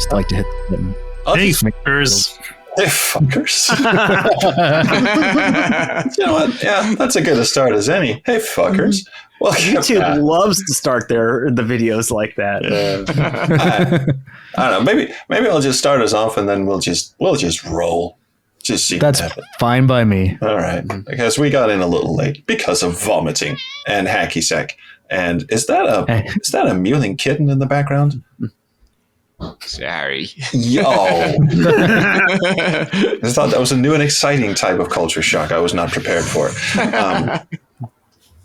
just like to hit the button. Hey, fuckers. Hey, fuckers. You know what? Yeah, that's as good a start as any. Hey, fuckers. Well, YouTube loves to start the videos like that. I don't know. Maybe I'll just start us off, and then we'll just roll. Just see. That's fine by me. All right, because we got in a little late because of vomiting and hacky sack. And is that a mewling kitten in the background? Sorry. Yo. I thought that was a new and exciting type of culture shock I was not prepared for.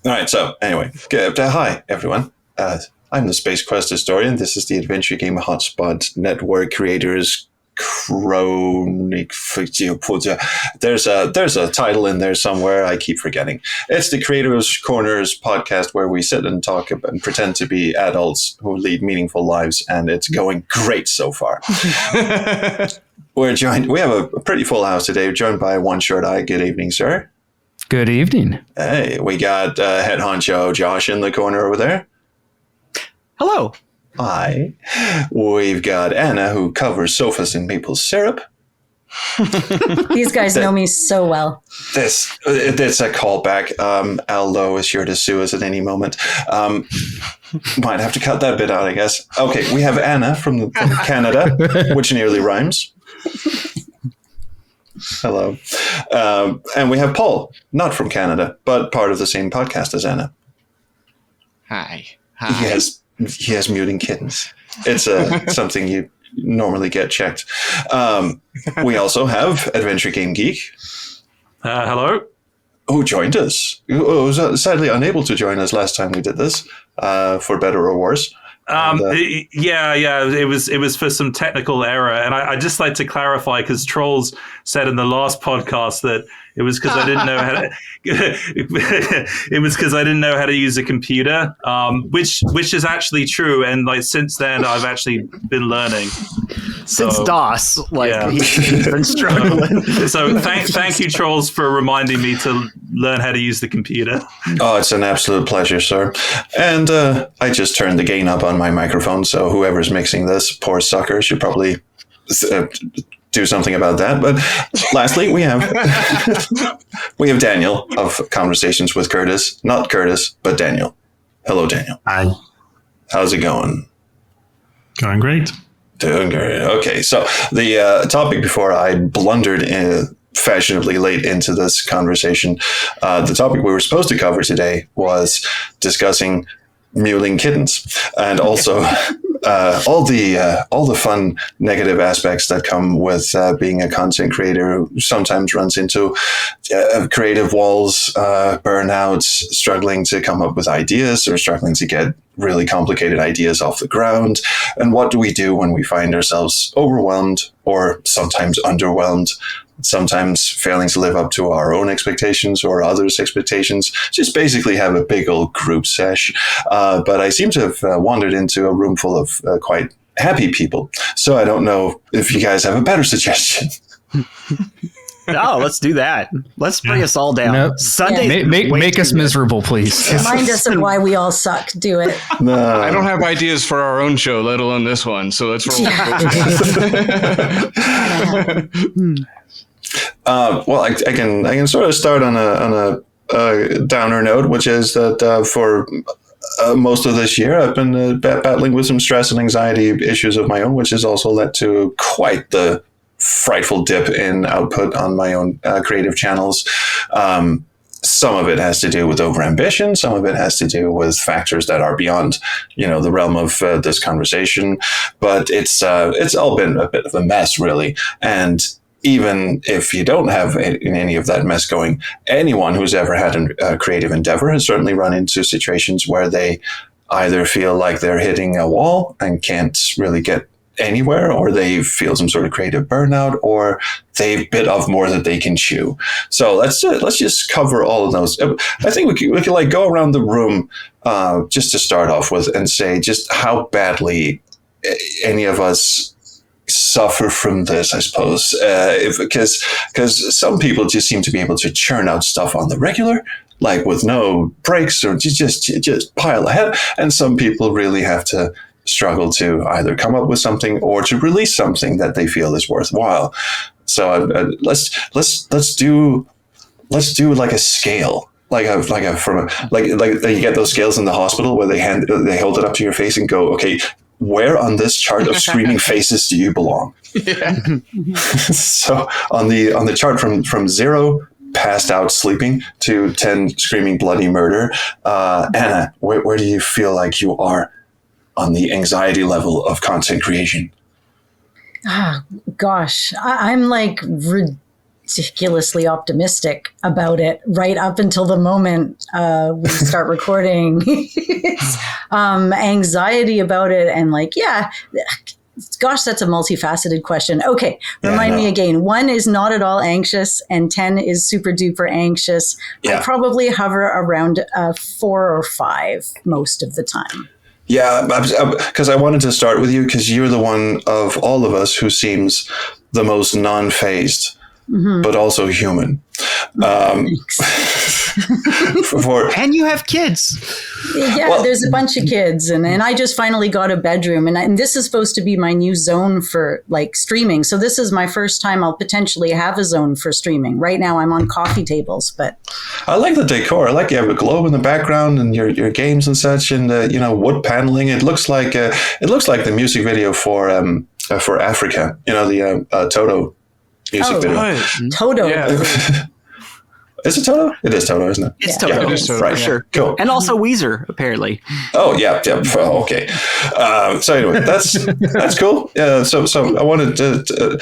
All right, so anyway, hi, everyone. I'm the Space Quest historian. This is the adventure game Hotspot network creators chronic. There's a title in there somewhere. I keep forgetting. It's the Creators Corners podcast where we sit and talk and pretend to be adults who lead meaningful lives, and it's going great so far. We have a pretty full house today. We're joined by One Short Eye. Good evening, sir. Good evening. Hey, we got head honcho Josh in the corner over there. Hello. Hi. We've got Anna, who covers sofas in maple syrup. These guys know me so well. It's a callback. Aldo is here to sue us at any moment. Might have to cut that bit out, I guess. Okay, we have Anna from Canada, which nearly rhymes. Hello. And we have Paul, not from Canada, but part of the same podcast as Anna. Hi. He has muting kittens. It's something you normally get checked. We also have Adventure Game Geek. Hello. Who joined us. Who was sadly unable to join us last time we did this, for better or worse. It was for some technical error, and I'd just like to clarify because Trolls said in the last podcast that it was because I didn't know how to. It was because I didn't know how to use a computer, which is actually true. And like since then, I've actually been learning. Since DOS, he's been struggling. So thank you, Trolls, for reminding me to learn how to use the computer. Oh, it's an absolute pleasure, sir. And I just turned the gain up on my microphone, so whoever's mixing this, poor sucker, should probably do something about that. But lastly, we have Daniel of Conversations with Curtis. Not Curtis, but Daniel. Hello, Daniel. Hi. How's it going? Going great. Doing great. Okay, so the topic before I blundered fashionably late into this conversation, the topic we were supposed to cover today was discussing mewling kittens, and also all the fun negative aspects that come with being a content creator who sometimes runs into creative walls, burnouts, struggling to come up with ideas or struggling to get really complicated ideas off the ground. And what do we do when we find ourselves overwhelmed or sometimes underwhelmed, sometimes failing to live up to our own expectations or others' expectations? Just basically have a big old group sesh. But I seem to have wandered into a room full of quite happy people. So I don't know if you guys have a better suggestion. No, let's do that. Let's bring us all down. Nope. Sunday, make us miserable, please. Remind us of why we all suck. Do it. No. I don't have ideas for our own show, let alone this one. So let's roll. Well, I can sort of start on a downer note, which is that for most of this year, I've been battling with some stress and anxiety issues of my own, which has also led to quite the frightful dip in output on my own creative channels. Some of it has to do with overambition. Some of it has to do with factors that are beyond, the realm of this conversation. But it's all been a bit of a mess, really. And even if you don't have any of that mess going, anyone who's ever had a creative endeavor has certainly run into situations where they either feel like they're hitting a wall and can't really get anywhere, or they feel some sort of creative burnout, or they've bit off more than they can chew. So let's just cover all of those. I think we could go around the room just to start off with and say just how badly any of us suffer from this, I suppose, because some people just seem to be able to churn out stuff on the regular, like with no breaks, or just pile ahead, and some people really have to struggle to either come up with something or to release something that they feel is worthwhile. So let's do like a scale, like you get those scales in the hospital where they hold it up to your face and go, okay, where on this chart of screaming faces do you belong? Yeah. So on the chart from 0 passed out sleeping to 10 screaming bloody murder, Anna, where do you feel like you are on the anxiety level of content creation? Gosh, I'm like ridiculously optimistic about it right up until the moment we start recording. It's, anxiety about it, and like, yeah, gosh, that's a multifaceted question. Okay, remind me again. 1 is not at all anxious, and 10 is super duper anxious. Yeah. I probably hover around 4 or 5 most of the time. Yeah, because I wanted to start with you because you're the one of all of us who seems the most non-phased, but also human. And you have kids. Yeah, well, there's a bunch of kids, and I just finally got a bedroom, and this is supposed to be my new zone for like streaming. So this is my first time I'll potentially have a zone for streaming. Right now I'm on coffee tables, but I like the decor. I like you have a globe in the background and your games and such, and wood paneling. It looks like the music video for Africa. The Toto music video. Toto. Yeah. Is it Toto? It is Toto, isn't it? It's Toto. Yeah, it is Toto. Right. For sure. Cool. And also Weezer, apparently. Oh yeah. Oh, okay. So anyway, that's cool. So I wanted to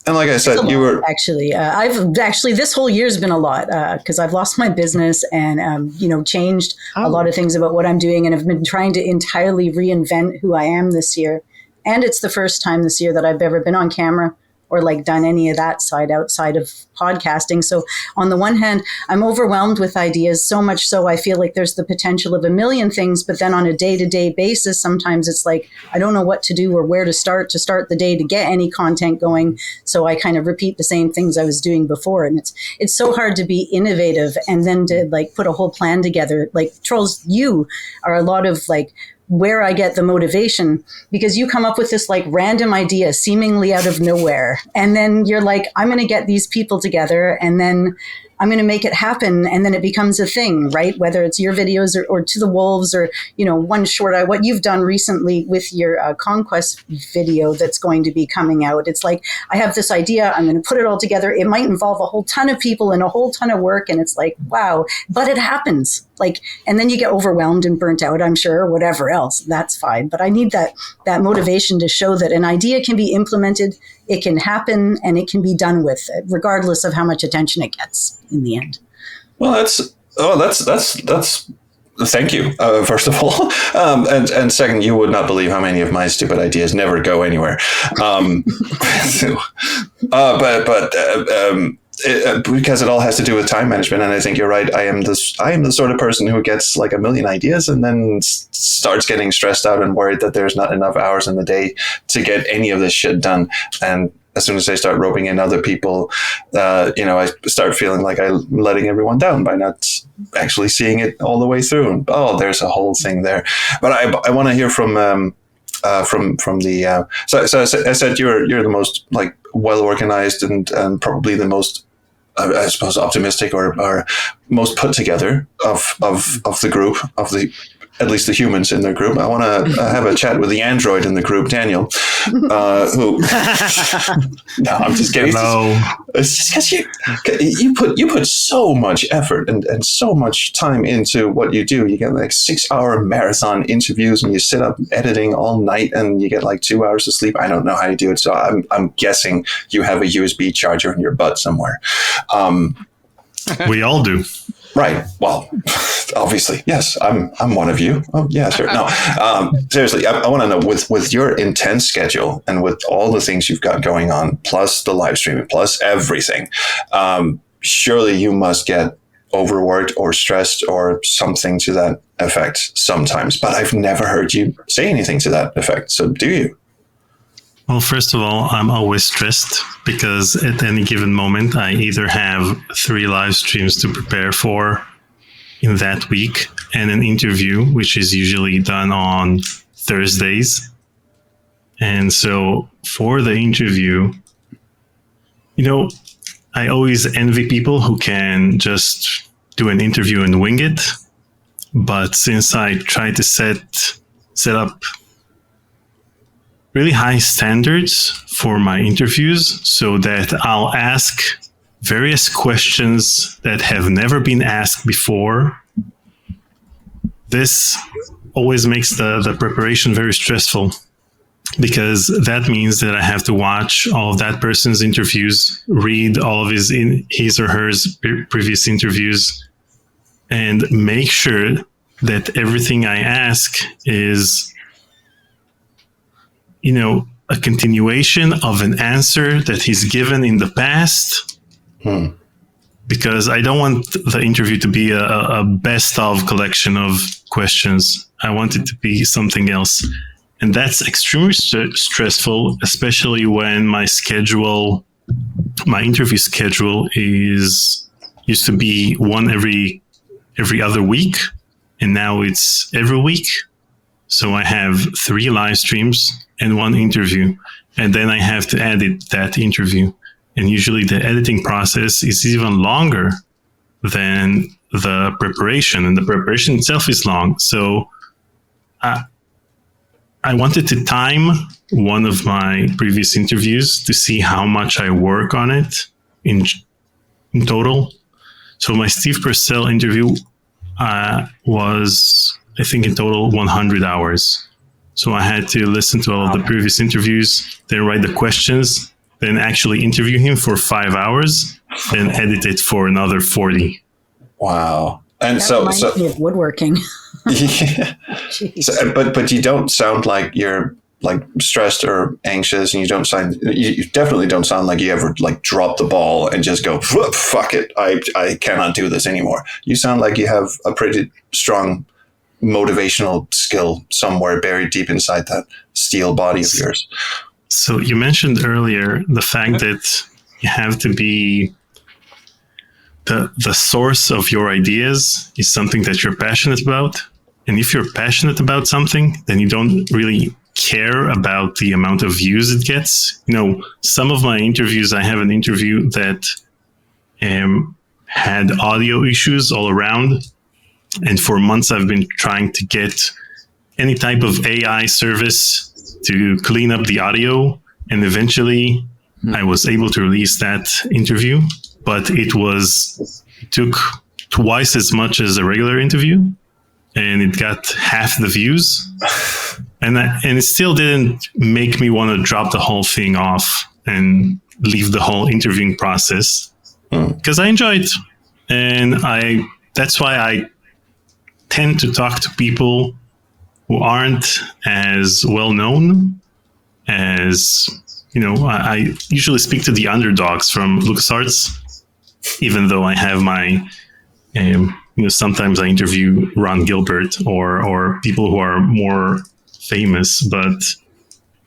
and like I said, you were actually. I've actually this whole year's been a lot because I've lost my business and changed a lot of things about what I'm doing, and I've been trying to entirely reinvent who I am this year. And it's the first time this year that I've ever been on camera or like done any of that side outside of podcasting. So on the one hand, I'm overwhelmed with ideas, so much so I feel like there's the potential of a million things, but then on a day-to-day basis, sometimes it's like, I don't know what to do or where to start the day to get any content going. So I kind of repeat the same things I was doing before. And it's so hard to be innovative and then to like put a whole plan together. Like Trolls, you are a lot of like, where I get the motivation, because you come up with this like random idea seemingly out of nowhere. And then you're like, I'm going to get these people together and then I'm going to make it happen. And then it becomes a thing, right? Whether it's your videos or To the Wolves or, one short, what you've done recently with your Conquest video that's going to be coming out. It's like, I have this idea, I'm going to put it all together. It might involve a whole ton of people and a whole ton of work. And it's like, wow, but it happens. Like, and then you get overwhelmed and burnt out, I'm sure, or whatever else. That's fine. But I need that motivation to show that an idea can be implemented, it can happen, and it can be done with, regardless of how much attention it gets in the end. Well, that's thank you, first of all. And second, you would not believe how many of my stupid ideas never go anywhere. Because it all has to do with time management, and I think you're right. I am the sort of person who gets like a million ideas and then starts getting stressed out and worried that there's not enough hours in the day to get any of this shit done. And as soon as I start roping in other people, I start feeling like I'm letting everyone down by not actually seeing it all the way through. And there's a whole thing there. But I want to hear from the. So I said you're the most like well organized and probably the most, I suppose, optimistic or most put together of the group, at least the humans in their group. I want to have a chat with the android in the group, Daniel, who. No, I'm just kidding. Hello. It's just because you put so much effort and so much time into what you do. You get like 6-hour marathon interviews, and you sit up editing all night, and you get like 2 hours of sleep. I don't know how you do it, so I'm guessing you have a USB charger in your butt somewhere. We all do. Right. Well, obviously, yes. I'm one of you. Oh, yeah, sure. No, seriously, I want to know with your intense schedule and with all the things you've got going on, plus the live streaming, plus everything. Surely you must get overworked or stressed or something to that effect sometimes. But I've never heard you say anything to that effect. So do you? Well, first of all, I'm always stressed because at any given moment, I either have 3 live streams to prepare for in that week and an interview, which is usually done on Thursdays. And so for the interview, I always envy people who can just do an interview and wing it. But since I try to set up really high standards for my interviews so that I'll ask various questions that have never been asked before, this always makes the preparation very stressful, because that means that I have to watch all of that person's interviews, read all of his or hers previous interviews, and make sure that everything I ask is, a continuation of an answer that he's given in the past. Because I don't want the interview to be a best of collection of questions. I want it to be something else. And that's extremely stressful, especially when my interview schedule used to be one every other week. And now it's every week. So I have 3 live streams and 1 interview. And then I have to edit that interview. And usually the editing process is even longer than the preparation. And the preparation itself is long. So I wanted to time one of my previous interviews to see how much I work on it in total. So my Steve Purcell interview was, I think, in total 100 hours. So I had to listen to all of the previous interviews, then write the questions, then actually interview him for 5 hours, then edit it for another 40. Wow. And That so reminds me of woodworking. yeah. Jeez. But you don't sound like you're like stressed or anxious, and you definitely don't sound like you ever like drop the ball and just go, fuck it, I cannot do this anymore. You sound like you have a pretty strong motivational skill somewhere buried deep inside that steel body of yours. So you mentioned earlier the fact that you have to be the source of your ideas is something that you're passionate about. And if you're passionate about something, then you don't really care about the amount of views it gets. Some of my interviews, I have an interview that had audio issues all around. And for months, I've been trying to get any type of AI service to clean up the audio. And eventually I was able to release that interview, but it took twice as much as a regular interview, and it got half the views. And it still didn't make me want to drop the whole thing off and leave the whole interviewing process, because I enjoy it. And that's why I tend to talk to people who aren't as well known as, I usually speak to the underdogs from LucasArts, even though I have my, sometimes I interview Ron Gilbert or people who are more famous. But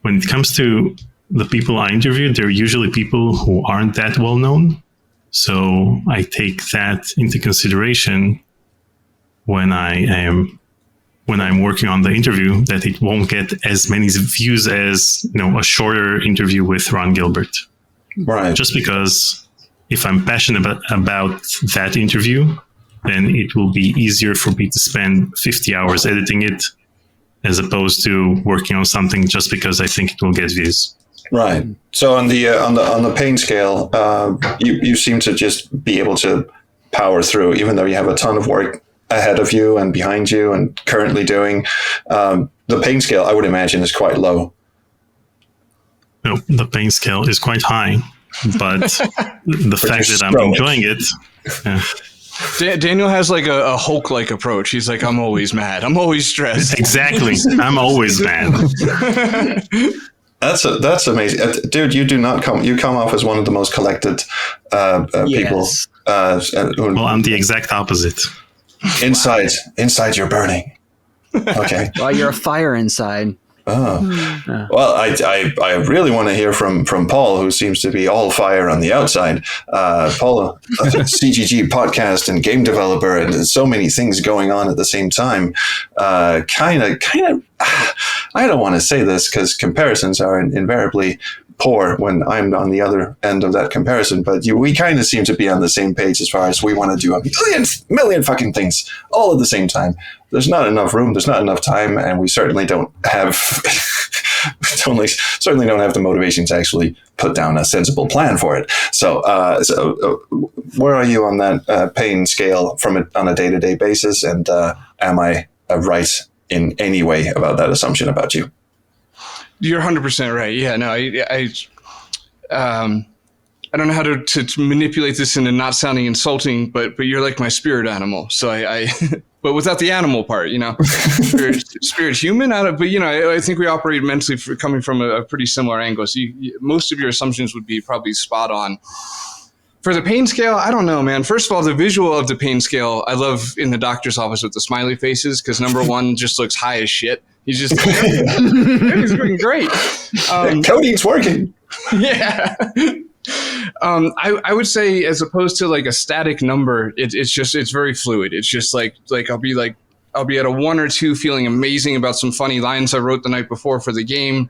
when it comes to the people I interview, they're usually people who aren't that well known. So I take that into consideration when I'm working on the interview, that it won't get as many views as, a shorter interview with Ron Gilbert. Right. Just because if I'm passionate about that interview, then it will be easier for me to spend 50 hours editing it, as opposed to working on something just because I think it will get views. Right. So on the pain scale, you seem to just be able to power through, even though you have a ton of work ahead of you and behind you and currently doing. The pain scale, I would imagine, is quite low. No, the pain scale is quite high, but the fact that I'm enjoying it. Daniel has like a Hulk-like approach. He's like, I'm always mad. I'm always stressed. Exactly. I'm always mad. That's amazing, dude. You come off as one of the most collected people. Well, I'm the exact opposite. Inside you're burning. Okay. Well, you're a fire inside. Oh. Well, I really want to hear from Paul, who seems to be all fire on the outside. Paul, CGG podcast and game developer, and so many things going on at the same time. Kind of. I don't want to say this because comparisons are invariably poor when I'm on the other end of that comparison, but we kind of seem to be on the same page as far as we want to do a million fucking things all at the same time. There's not enough room, there's not enough time, and we certainly don't have certainly don't have the motivation to actually put down a sensible plan for it. So where are you on that pain scale on a day-to-day basis, and am I right in any way about that assumption about you? You're 100% right. Yeah, no, I don't know how to manipulate this into not sounding insulting, but you're like my spirit animal. So I but without the animal part, spirit human. But I think we operate mentally coming from a pretty similar angle. So most of your assumptions would be probably spot on. For the pain scale, I don't know, man. First of all, the visual of the pain scale, I love in the doctor's office with the smiley faces, because number one just looks high as shit. He's just everything's doing great. Coding's working. Yeah. I would say, as opposed to like a static number, it's very fluid. It's just like I'll be at a 1 or 2 feeling amazing about some funny lines I wrote the night before for the game.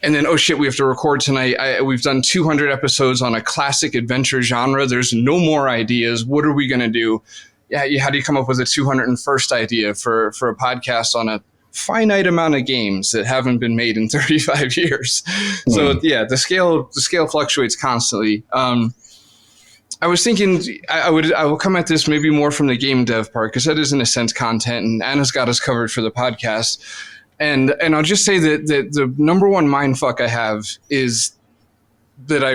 And then, oh shit, we have to record tonight. We've done 200 episodes on a classic adventure genre. There's no more ideas. What are we going to do? Yeah, how do you come up with a 201st idea for a podcast on a finite amount of games that haven't been made in 35 years? So yeah, the scale fluctuates constantly. I was thinking I will come at this maybe more from the game dev part, because that is in a sense content, and Anna's got us covered for the podcast. And I'll just say that the number one mindfuck I have is that I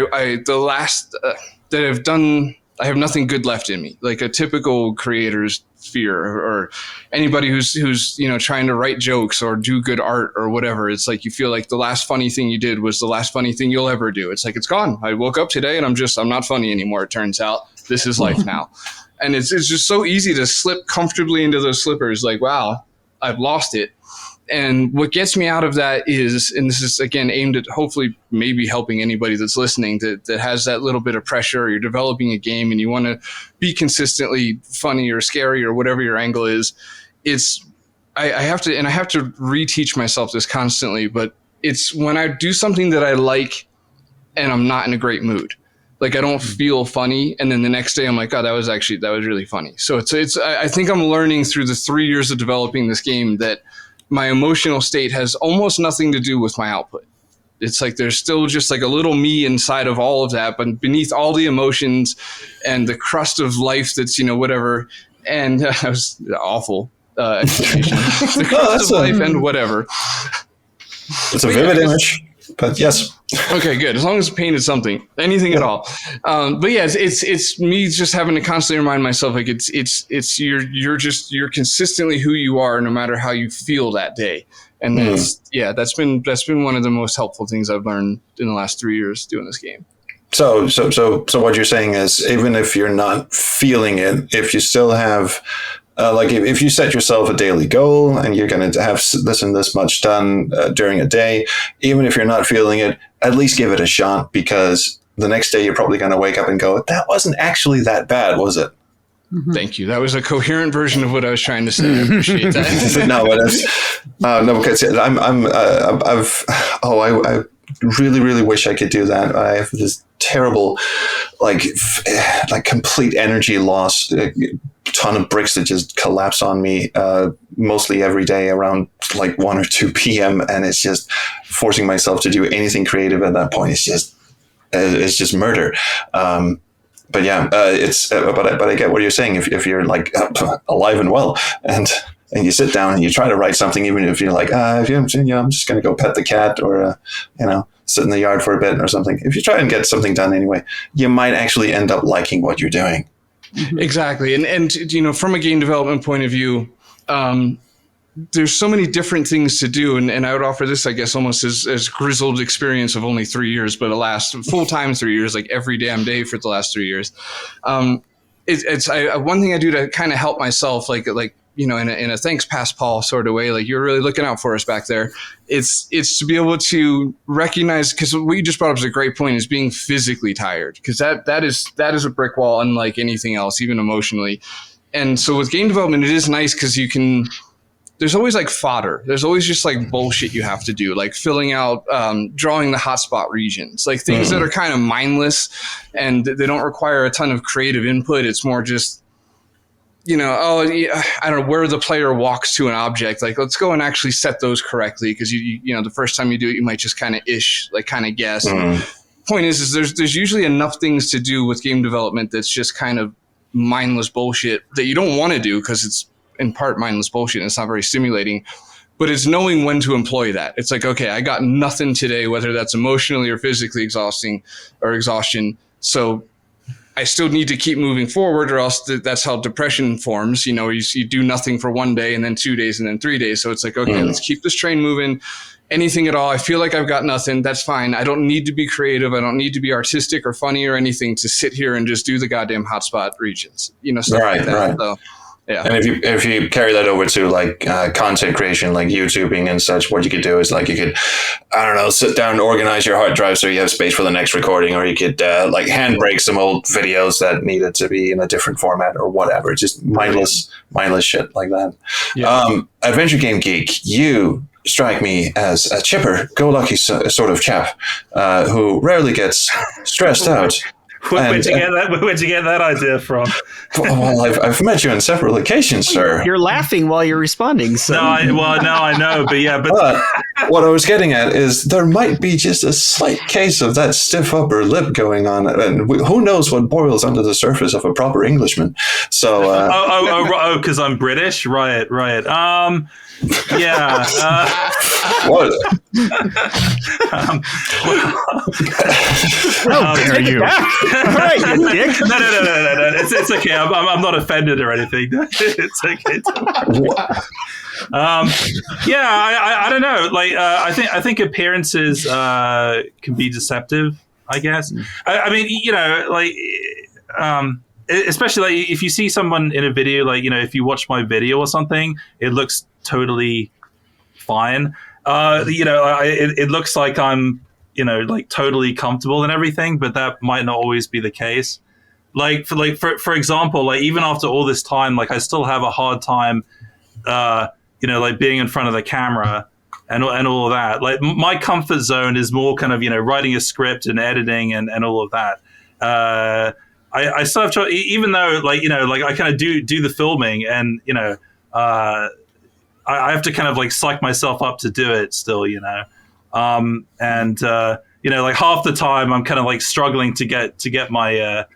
have nothing good left in me, like a typical creator's fear, or anybody who's trying to write jokes or do good art or whatever. It's like you feel like the last funny thing you did was the last funny thing you'll ever do. It's like, it's gone. I woke up today and I'm not funny anymore. It turns out this is life now. And it's just so easy to slip comfortably into those slippers. Like, wow, I've lost it. And what gets me out of that is, and this is again aimed at hopefully maybe helping anybody that's listening that has that little bit of pressure, or you're developing a game and you want to be consistently funny or scary or whatever your angle is. I have to reteach myself this constantly, but it's when I do something that I like and I'm not in a great mood. Like I don't feel funny, and then the next day I'm like, oh, that was really funny. So I think I'm learning through the 3 years of developing this game that my emotional state has almost nothing to do with my output. It's like there's still just like a little me inside of all of that, but beneath all the emotions and the crust of life that's, whatever. And that was awful explanation. The crust of life and whatever. It's a vivid image, but yes. Okay, good. As long as pain is something, anything at all. But yeah, it's me just having to constantly remind myself, like it's you're consistently who you are, no matter how you feel that day. And that's been one of the most helpful things I've learned in the last 3 years doing this game. So what you're saying is, even if you're not feeling it, if you still have if you set yourself a daily goal and you're going to have this and this much done during a day, even if you're not feeling it, at least give it a shot, because the next day you're probably going to wake up and go, that wasn't actually that bad, was it? Mm-hmm. Thank you. That was a coherent version of what I was trying to say. I appreciate that. Because I really, really wish I could do that. I have this terrible, complete energy loss. A ton of bricks that just collapse on me mostly every day around 1 or 2 p.m. And it's just forcing myself to do anything creative at that point. It's just murder. But yeah, but I get what you're saying. If you're alive and well, and you sit down and you try to write something, even if you're I'm just going to go pet the cat, or sit in the yard for a bit or something. If you try and get something done anyway, you might actually end up liking what you're doing. Exactly. And from a game development point of view, there's so many different things to do. And I would offer this, I guess, almost as grizzled experience of only 3 years, but alas, full-time 3 years, like every damn day for the last 3 years. One thing I do to kind of help myself, like in a thanks pass Paul sort of way, like you're really looking out for us back there. It's to be able to recognize, because what you just brought up is a great point, is being physically tired, because that is a brick wall unlike anything else, even emotionally. And so with game development, it is nice because there's always like fodder. There's always just like bullshit you have to do, like filling out, drawing the hotspot regions, like things that are kind of mindless and they don't require a ton of creative input. It's more just, I don't know, where the player walks to an object. Like, let's go and actually set those correctly, because the first time you do it, you might just kind of guess. Point is there's usually enough things to do with game development that's just kind of mindless bullshit that you don't want to do, because it's in part mindless bullshit and it's not very stimulating, but it's knowing when to employ that. It's like, okay, I got nothing today, whether that's emotionally or physically exhaustion. So I still need to keep moving forward, or else that's how depression forms. You do nothing for 1 day and then 2 days and then 3 days. So it's like, okay, let's keep this train moving. Anything at all. I feel like I've got nothing. That's fine. I don't need to be creative. I don't need to be artistic or funny or anything to sit here and just do the goddamn hotspot regions, stuff like that. Right. So, yeah. And if you carry that over to like content creation, like YouTubing and such, what you could do is like you could, I don't know, sit down and organize your hard drive so you have space for the next recording, or you could like handbrake some old videos that needed to be in a different format or whatever. Just mindless shit like that. Yeah. Adventure Game Geek, you strike me as a chipper, go-lucky sort of chap who rarely gets stressed out. Where'd you get that idea from? Well, I've met you on several occasions, sir. You're laughing while you're responding. So. I know, but what I was getting at is there might be just a slight case of that stiff upper lip going on, and who knows what boils under the surface of a proper Englishman. So, because I'm British, right. Yeah. What? How dare you? All right, you dick. No. It's okay. I'm not offended or anything. It's okay. I don't know. Like, I think appearances can be deceptive, I guess. I mean, especially like if you see someone in a video, like, if you watch my video or something, it looks totally fine. It looks like I'm, like totally comfortable and everything, but that might not always be the case. For example, like even after all this time, like I still have a hard time, like being in front of the camera and all of that. Like my comfort zone is more kind of, writing a script and editing and all of that. I still have trouble, even though like I kind of do the filming and I have to kind of like psych myself up to do it still, like half the time I'm kind of like struggling to get my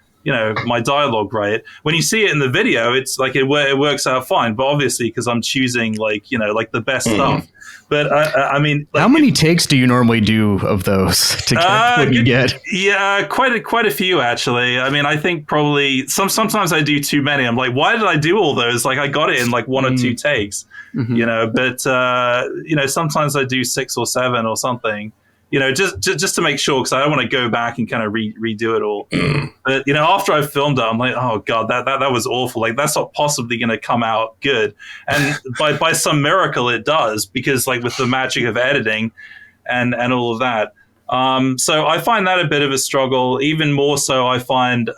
my dialogue right. When you see it in the video, it's like it works out fine, but obviously because I'm choosing like the best stuff. But I mean, like, how many takes do you normally do of those to get what you get? Yeah, quite a few actually. I mean, I think probably sometimes I do too many. I'm like, why did I do all those? Like I got it in like 1 or 2 takes, But sometimes I do 6 or 7 or something. Just to make sure, because I don't want to go back and kind of redo it all. But after I've filmed it, I'm like, oh god, that was awful. Like that's not possibly going to come out good. And by some miracle, it does, because like with the magic of editing and all of that. So I find that a bit of a struggle. Even more so, I find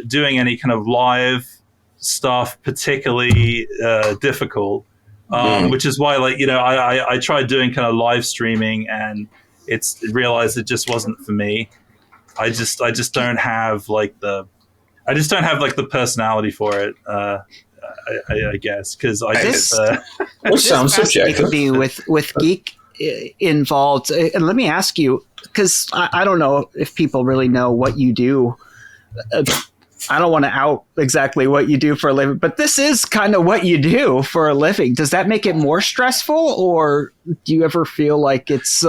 doing any kind of live stuff particularly difficult. Which is why, like, I tried doing kind of live streaming and realized it just wasn't for me. I just don't have like the personality for it. I guess because which sounds subjective. Me with geek involved, and let me ask you, because I don't know if people really know what you do. I don't want to out exactly what you do for a living, but this is kind of what you do for a living. Does that make it more stressful, or do you ever feel like it's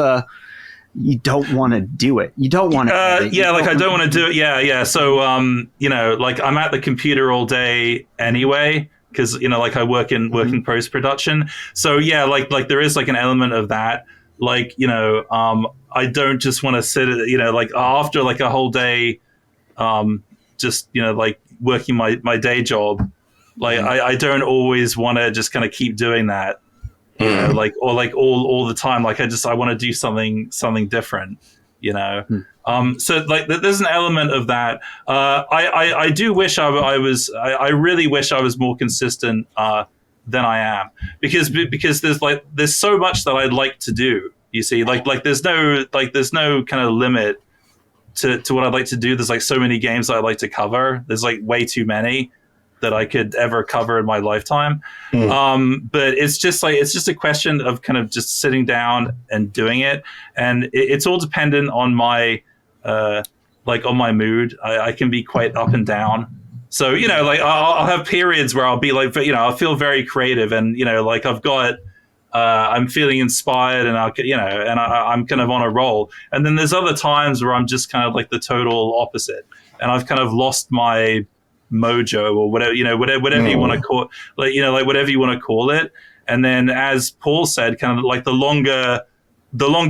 you don't want to do it? You don't want to. I don't want to do it. Yeah. So, like I'm at the computer all day anyway, because like I work in post production. So yeah, like there is like an element of that. Like I don't just want to sit like after like a whole day. Just like working my day job, Like I don't always want to just kind of keep doing that, you know, like all the time. Like I want to do something different, you know. So like there's an element of that. I do wish I really wish I was more consistent than I am, because there's so much that I'd like to do. You see, like there's no kind of limit to what I'd like to do. There's like so many games that I'd like to cover. There's like way too many that I could ever cover in my lifetime. But it's just a question of kind of just sitting down and doing it. And it's all dependent on my, on my mood. I can be quite up and down. So, you know, like I'll have periods where I'll be like, you know, I'll feel very creative and, you know, like I've got, I'm feeling inspired and I'm kind of on a roll. And then there's other times where I'm just kind of like the total opposite. And I've kind of lost my mojo or whatever, you know, whatever you want to call, like, you know, like whatever you want to call it. And then, as Paul said, kind of like the longer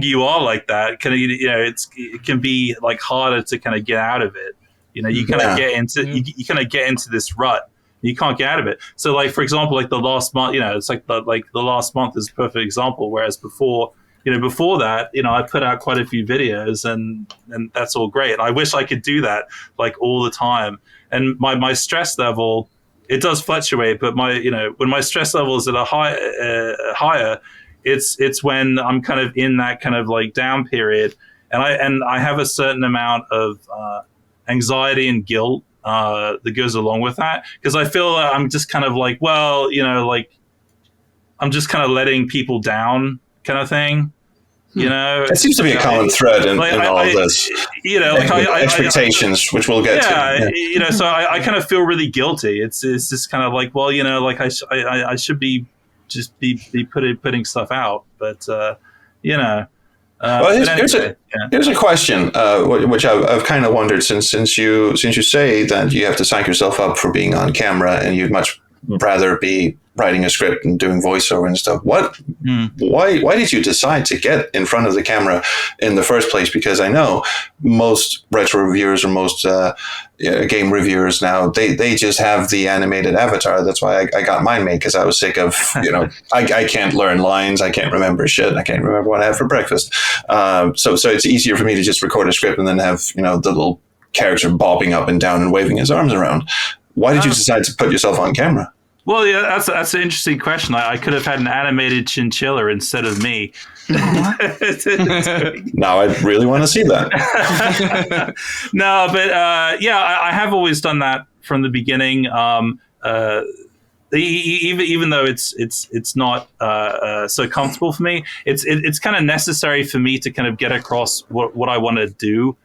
you are like that, kind of, you know, it can be like harder to kind of get out of it. You know, you kind of get into you kind of get into this rut. You can't get out of it. So, like, for example, like the last month, you know, it's like the last month is a perfect example. Whereas before that, you know, I put out quite a few videos and that's all great. And I wish I could do that like all the time. And my stress level, it does fluctuate, but when my stress level is at a higher, it's when I'm kind of in that kind of like down period, and I have a certain amount of anxiety and guilt that goes along with that, because I feel like I'm just kind of like, well, you know, like I'm just kind of letting people down kind of thing. You know, it seems to be a common thread in all of this. You know, like expectations, which we'll get to. Yeah, you know, so I kind of feel really guilty. It's just kind of like, well, you know, like I should be putting stuff out, but you know. Well, here's a question, which I've kind of wondered since you say that you have to psych yourself up for being on camera and you'd much rather be writing a script and doing voiceover and stuff. Why did you decide to get in front of the camera in the first place? Because I know most retro reviewers or most game reviewers now, they just have the animated avatar. That's why I got mine made, because I was sick of, you know, I can't learn lines. I can't remember shit. I can't remember what I had for breakfast. So it's easier for me to just record a script and then have, you know, the little character bobbing up and down and waving his arms around. Why did you decide to put yourself on camera? Well, yeah, that's an interesting question. I could have had an animated chinchilla instead of me. Now I really want to see that. No, but I have always done that from the beginning. Even though it's not so comfortable for me, it's kind of necessary for me to kind of get across what I want to do.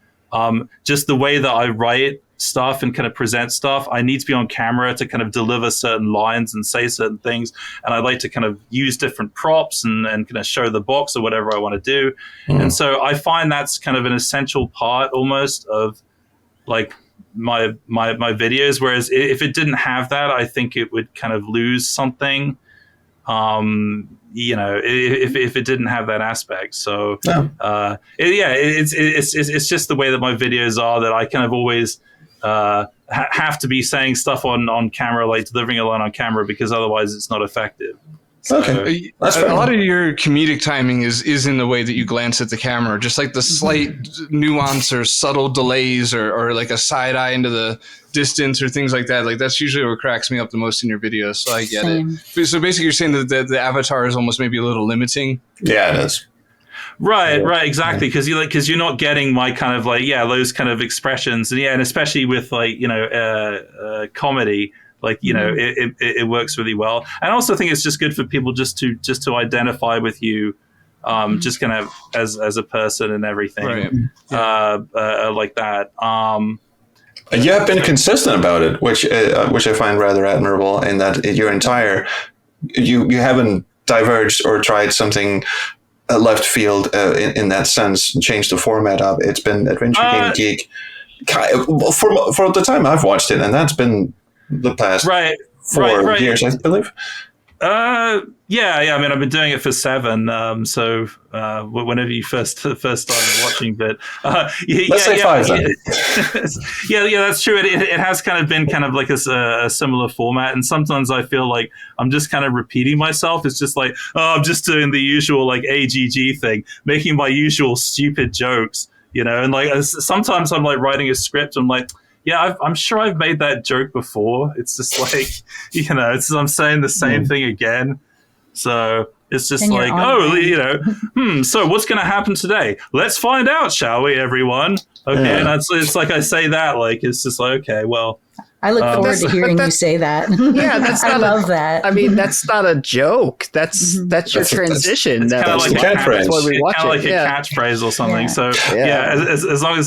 Just the way that I write stuff and kind of present stuff, I need to be on camera to kind of deliver certain lines and say certain things, and I like to kind of use different props and kind of show the box or whatever I want to do. And so I find that's kind of an essential part almost of like my videos, whereas if it didn't have that, I think it would kind of lose something, you know, if it didn't have that aspect. So it's just the way that my videos are, that I kind of always have to be saying stuff on camera, like delivering a line on camera, because otherwise it's not effective. So, okay, a lot of your comedic timing is in the way that you glance at the camera, just like the slight nuance or subtle delays or like a side eye into the distance or things like that. Like that's usually what cracks me up the most in your videos. So I get it. So basically you're saying that the avatar is almost maybe a little limiting. Yeah, it is. Right, exactly. Because you're not getting my kind of like, those kind of expressions, and especially with like, you know, comedy, like, you know, it works really well. And I also think it's just good for people just to identify with you, just kind of as a person and everything, right. Like that. You have been consistent about it, which I find rather admirable. In that you haven't diverged or tried something left field in that sense, and changed the format up. It's been Adventure Game Geek for the time I've watched it, and that's been the past 4 years, I believe. Yeah. I mean, I've been doing it for 7. So whenever you first started watching, but let's say 5 then. Yeah, that's true. It has kind of been kind of like a similar format, and sometimes I feel like I'm just kind of repeating myself. It's just like, oh, I'm just doing the usual like AGG thing, making my usual stupid jokes, and like sometimes I'm like writing a script. I'm like, yeah, I'm sure I've made that joke before. It's just like, I'm saying the same thing again. So it's just And like, so what's going to happen today? Let's find out, shall we, everyone? Okay. Yeah. And it's like I say that, like, it's just like, okay, well. I look forward to hearing you say that. Yeah, that's I love that. I mean, that's not a joke. That's your transition. It's kind of like catchphrase. a catchphrase or something. Yeah. So as long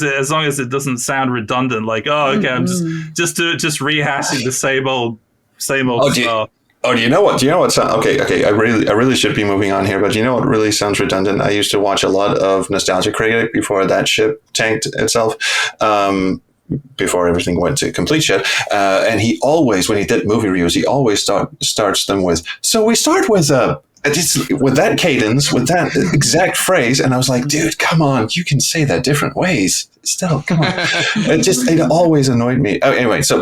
as it doesn't sound redundant, like, oh, okay, I'm just rehashing the same old stuff. Do you know what? Okay. I really should be moving on here, but you know what really sounds redundant? I used to watch a lot of Nostalgia Critic before that ship tanked itself. Before everything went to complete shit. And he always, when he did movie reviews, he always starts them with, so we start with with that cadence, with that exact phrase. And I was like, dude, come on, you can say that different ways. Still, come on. It always annoyed me. Oh, anyway, so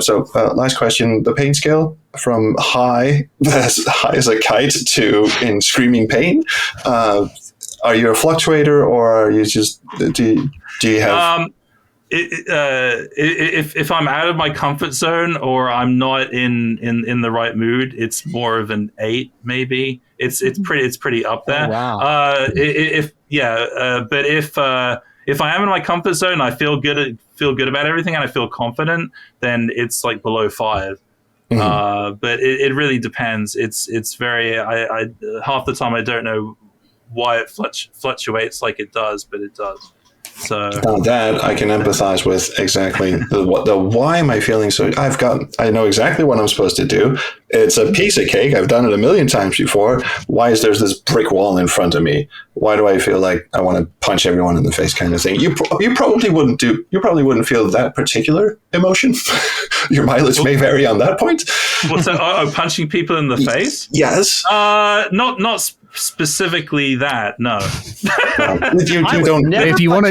last question, the pain scale from high as a kite to in screaming pain. Are you a fluctuator, or are you just, do you have... If I'm out of my comfort zone or I'm not in the right mood, it's more of an 8 maybe. It's pretty up there. Oh, wow. But if I am in my comfort zone, I feel good about everything, and I feel confident, then it's like below 5. Mm-hmm. But it really depends. It's very I half the time I don't know why it fluctuates like it does, but it does. So now that I can empathize with exactly the why am I feeling so. I know exactly what I'm supposed to do. It's a piece of cake. I've done it a million times before. Why is there this brick wall in front of me? Why do I feel like I want to punch everyone in the face, kind of thing? You probably wouldn't feel that particular emotion. Your mileage may vary on that point. What's that? Punching people in the face? Yes. Not specifically that. No. If you want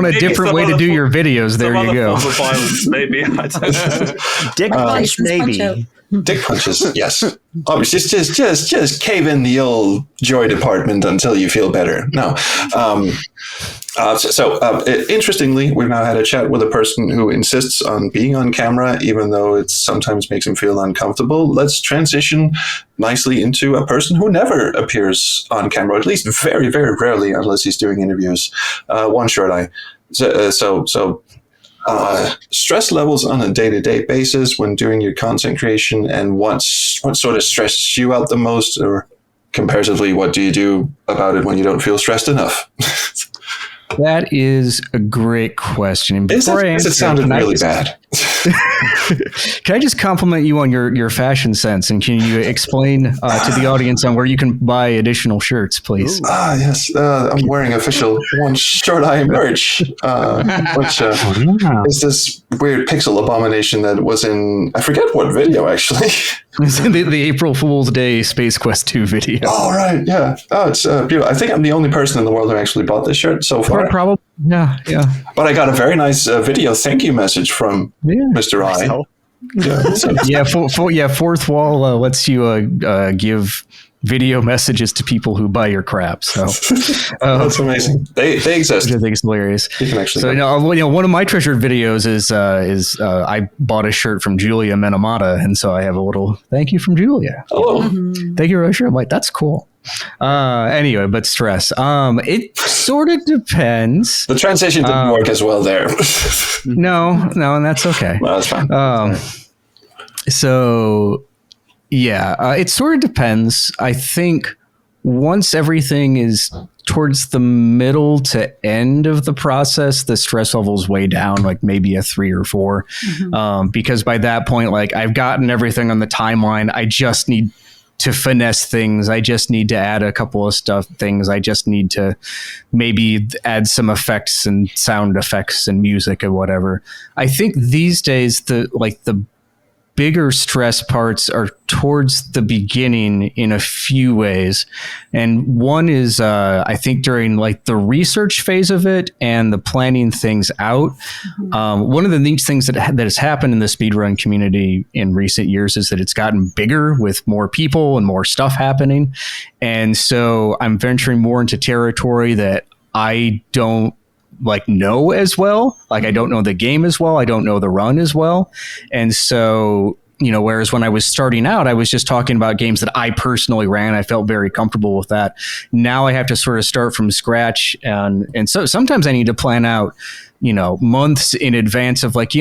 a different way to do your videos, there you go. Form of violence, maybe. I don't know. Dick punch, maybe. Dick punches, yes. Oh, just cave in the old joy department until you feel better. No. Interestingly, we've now had a chat with a person who insists on being on camera, even though it sometimes makes him feel uncomfortable. Let's transition nicely into a person who never appears on camera, at least very, very rarely, unless he's doing interviews. One short eye. Stress levels on a day-to-day basis when doing your content creation, and what sort of stresses you out the most, or comparatively, what do you do about it when you don't feel stressed enough? That is a great question. It sounded really bad. Can I just compliment you on your fashion sense, and can you explain to the audience on where you can buy additional shirts, please? Yes. I'm wearing official One Short Eye merch, which is this weird pixel abomination that was in, I forget what video, actually. It's in the April Fool's Day Space Quest 2 video. Oh, right. Yeah. Oh, it's beautiful. I think I'm the only person in the world who actually bought this shirt so far. Probably. Yeah. But I got a very nice video thank you message from Mr. I. Fourth Wall lets you give video messages to people who buy your crap. So that's amazing. They exist. I think it's hilarious. You can actually. So one of my treasured videos is I bought a shirt from Julia Menamata, and so I have a little thank you from Julia. Oh, thank you for a shirt. I'm like, that's cool. Anyway, but stress. It sort of depends. The transition didn't work as well there. No, and that's okay. Well, that's fine. It sort of depends. I think once everything is towards the middle to end of the process, the stress level is way down, like maybe a 3 or 4. Because by that point, like I've gotten everything on the timeline. I just need to finesse things. I just need to add a couple of things. I just need to maybe add some effects and sound effects and music and whatever. I think these days the bigger stress parts are towards the beginning in a few ways. And one is, I think during like the research phase of it and the planning things out. One of the neat things that has happened in the speedrun community in recent years is that it's gotten bigger with more people and more stuff happening. And so I'm venturing more into territory that I don't like know as well. Like I don't know the game as well. I don't know the run as well. And so, whereas when I was starting out, I was just talking about games that I personally ran. I felt very comfortable with that. Now I have to sort of start from scratch. And so sometimes I need to plan out, months in advance of like,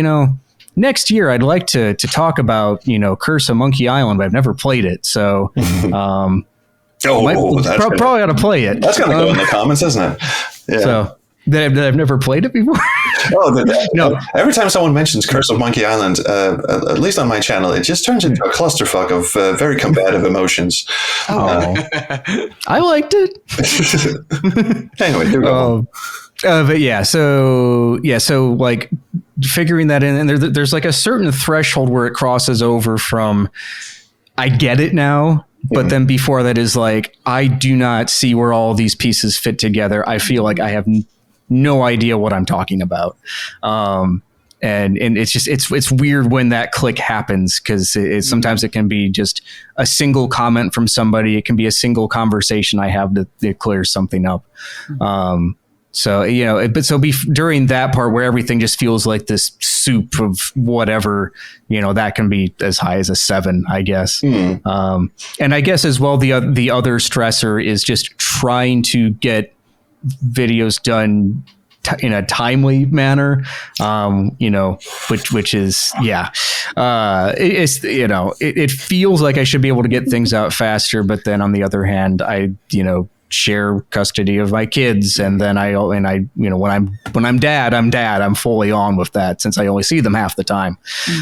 next year I'd like to talk about, Curse of Monkey Island, but I've never played it. So, probably ought to play it. That's going to go in the comments, isn't it? Yeah. So, that I've never played it before. No. Every time someone mentions Curse of Monkey Island, at least on my channel, it just turns into a clusterfuck of very combative emotions. I liked it. Anyway, here we go. But yeah, so like figuring that in, and there's like a certain threshold where it crosses over from I get it now. But then before that is like, I do not see where all these pieces fit together. I feel like I have no idea what I'm talking about. And it's just, it's weird when that click happens because sometimes it can be just a single comment from somebody. It can be a single conversation I have to clear something up. So, during that part where everything just feels like this soup of whatever, that can be as high as a 7, I guess. And I guess as well, the other stressor is just trying to get videos done in a timely manner, which is, it feels like I should be able to get things out faster. But then on the other hand, I share custody of my kids, and then when I'm dad, I'm fully on with that since I only see them half the time.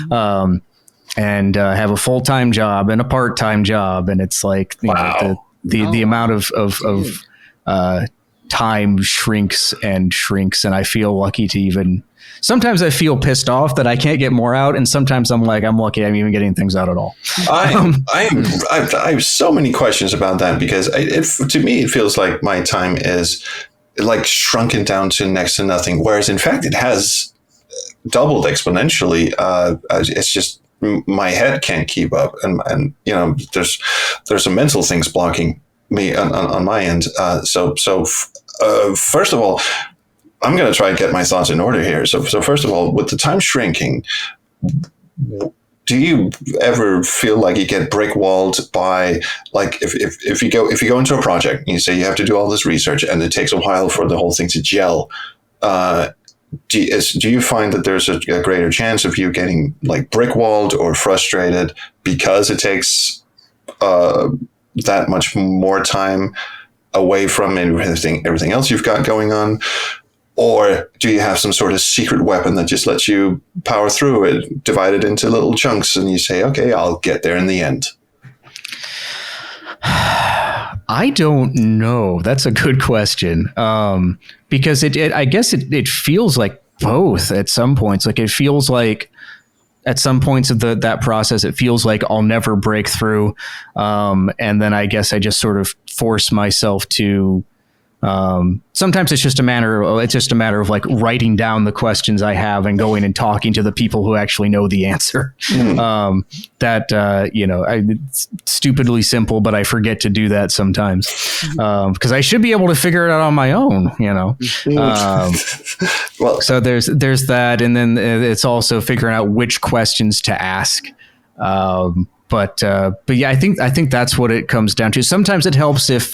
And have a full-time job and a part-time job, and it's like the amount of time shrinks, and I feel lucky to even. Sometimes I feel pissed off that I can't get more out, and sometimes I'm like, I'm lucky I'm even getting things out at all. I have so many questions about that because to me it feels like my time is like shrunken down to next to nothing, whereas in fact it has doubled exponentially. It's just my head can't keep up, and there's some mental things blocking me on my end. So first of all, I'm going to try and get my thoughts in order here. So first of all, with the time shrinking, do you ever feel like you get brick walled by, like, if you go into a project and you say you have to do all this research and it takes a while for the whole thing to gel? Do you find that there's a greater chance of you getting like brick walled or frustrated because it takes that much more time away from everything else you've got going on? Or do you have some sort of secret weapon that just lets you power through it, divide it into little chunks, and you say, okay, I'll get there in the end? I don't know. That's a good question. Because I guess it feels like both at some points. Like it feels like at some points of that process, it feels like I'll never break through. And then I guess I just sort of force myself to. Sometimes it's just a matter of like writing down the questions I have and going and talking to the people who actually know the answer. It's stupidly simple, but I forget to do that sometimes because I should be able to figure it out on my own. Well, so there's that, and then it's also figuring out which questions to ask. But yeah, I think that's what it comes down to. Sometimes it helps if,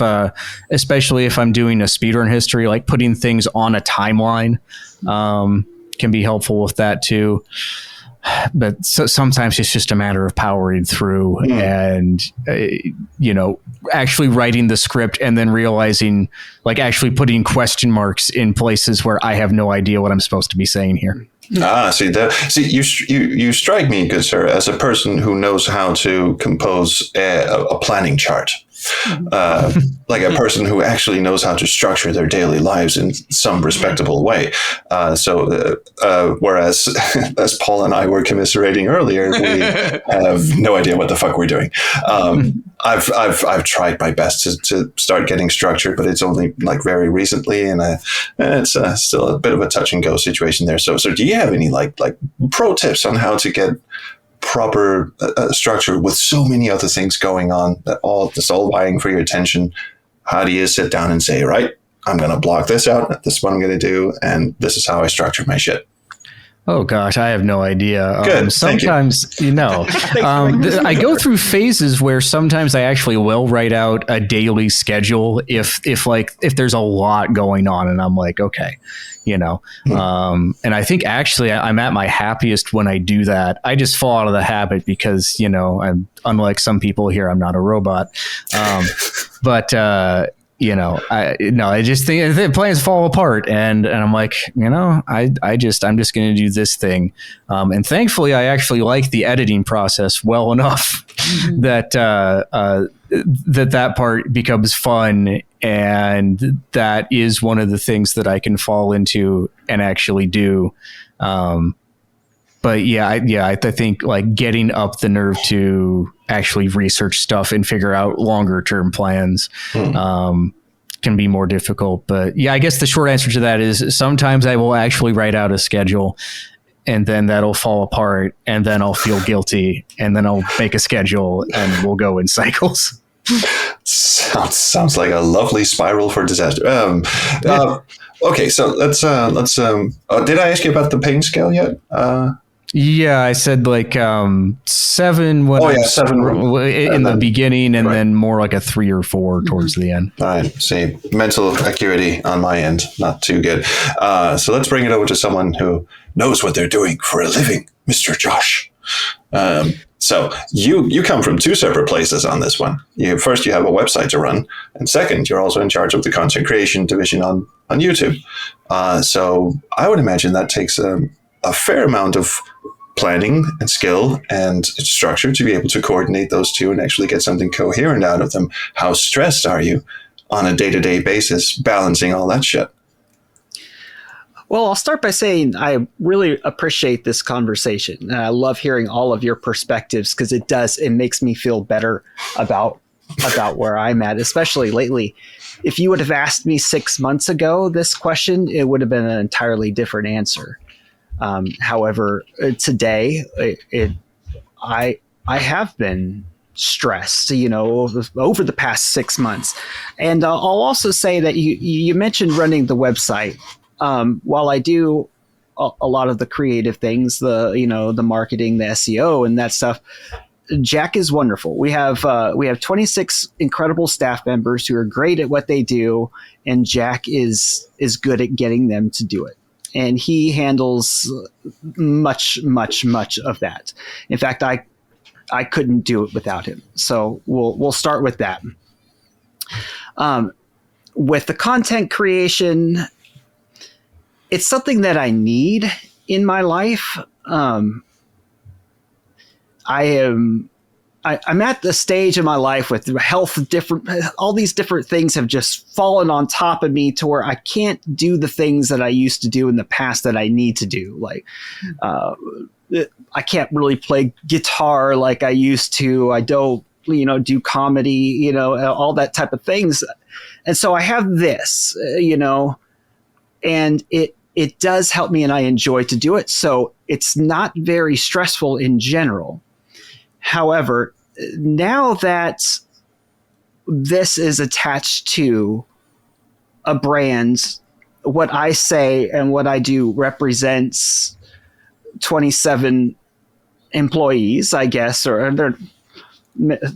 especially if I'm doing a speedrun history, like putting things on a timeline, can be helpful with that too. But sometimes it's just a matter of powering through and, actually writing the script and then realizing, like actually putting question marks in places where I have no idea what I'm supposed to be saying here. You strike me, good sir, as a person who knows how to compose a planning chart. like a person who actually knows how to structure their daily lives in some respectable way. Whereas as Paul and I were commiserating earlier, we have no idea what the fuck we're doing. I've tried my best to start getting structured, but it's only like very recently, and it's still a bit of a touch and go situation there. So do you have any like pro tips on how to get proper structure with so many other things going on that that's all vying for your attention? How do you sit down and say, right, I'm going to block this out, this is what I'm going to do, and this is how I structure my shit? Oh gosh, I have no idea. Good. Sometimes, I go through phases where sometimes I actually will write out a daily schedule if there's a lot going on, and I'm like, okay, and I think actually I'm at my happiest when I do that. I just fall out of the habit because, I'm unlike some people here, I'm not a robot. But I just think the plans fall apart, and I'm like, I'm just going to do this thing. And thankfully I actually like the editing process well enough that part becomes fun. And that is one of the things that I can fall into and actually do. But I think like getting up the nerve to actually research stuff and figure out longer term plans can be more difficult. But yeah, I guess the short answer to that is sometimes I will actually write out a schedule, and then that'll fall apart, and then I'll feel guilty, and then I'll make a schedule, and we'll go in cycles. Sounds like a lovely spiral for disaster. Okay, so let's. Did I ask you about the pain scale yet? Yeah, I said like 7. 7 in the beginning, and then more like a 3 or 4 towards the end. All right. See, mental acuity on my end, not too good. So let's bring it over to someone who knows what they're doing for a living, Mr. Josh. So you come from 2 separate places on this one. First, you have a website to run, and second, you're also in charge of the content creation division on YouTube. So I would imagine that takes a fair amount of planning and skill and structure to be able to coordinate those two and actually get something coherent out of them. How stressed are you on a day-to-day basis balancing all that shit? Well, I'll start by saying I really appreciate this conversation. And I love hearing all of your perspectives because it makes me feel better about where I'm at, especially lately. If you would have asked me 6 months ago this question, it would have been an entirely different answer. However, today I have been stressed, over the past 6 months. And I'll also say that you mentioned running the website. While I do a lot of the creative things, the marketing, the SEO and that stuff, Jack is wonderful. We have 26 incredible staff members who are great at what they do, and Jack is good at getting them to do it. And he handles much, much, much of that. In fact, I couldn't do it without him. So we'll start with that. With the content creation, it's something that I need in my life. I'm at the stage in my life with health, all these different things have just fallen on top of me to where I can't do the things that I used to do in the past that I need to do. Like, I can't really play guitar like I used to. I don't, do comedy, all that type of things. And so I have this, and it does help me and I enjoy to do it. So it's not very stressful in general. However, now that this is attached to a brand, what I say and what I do represents 27 employees, I guess, or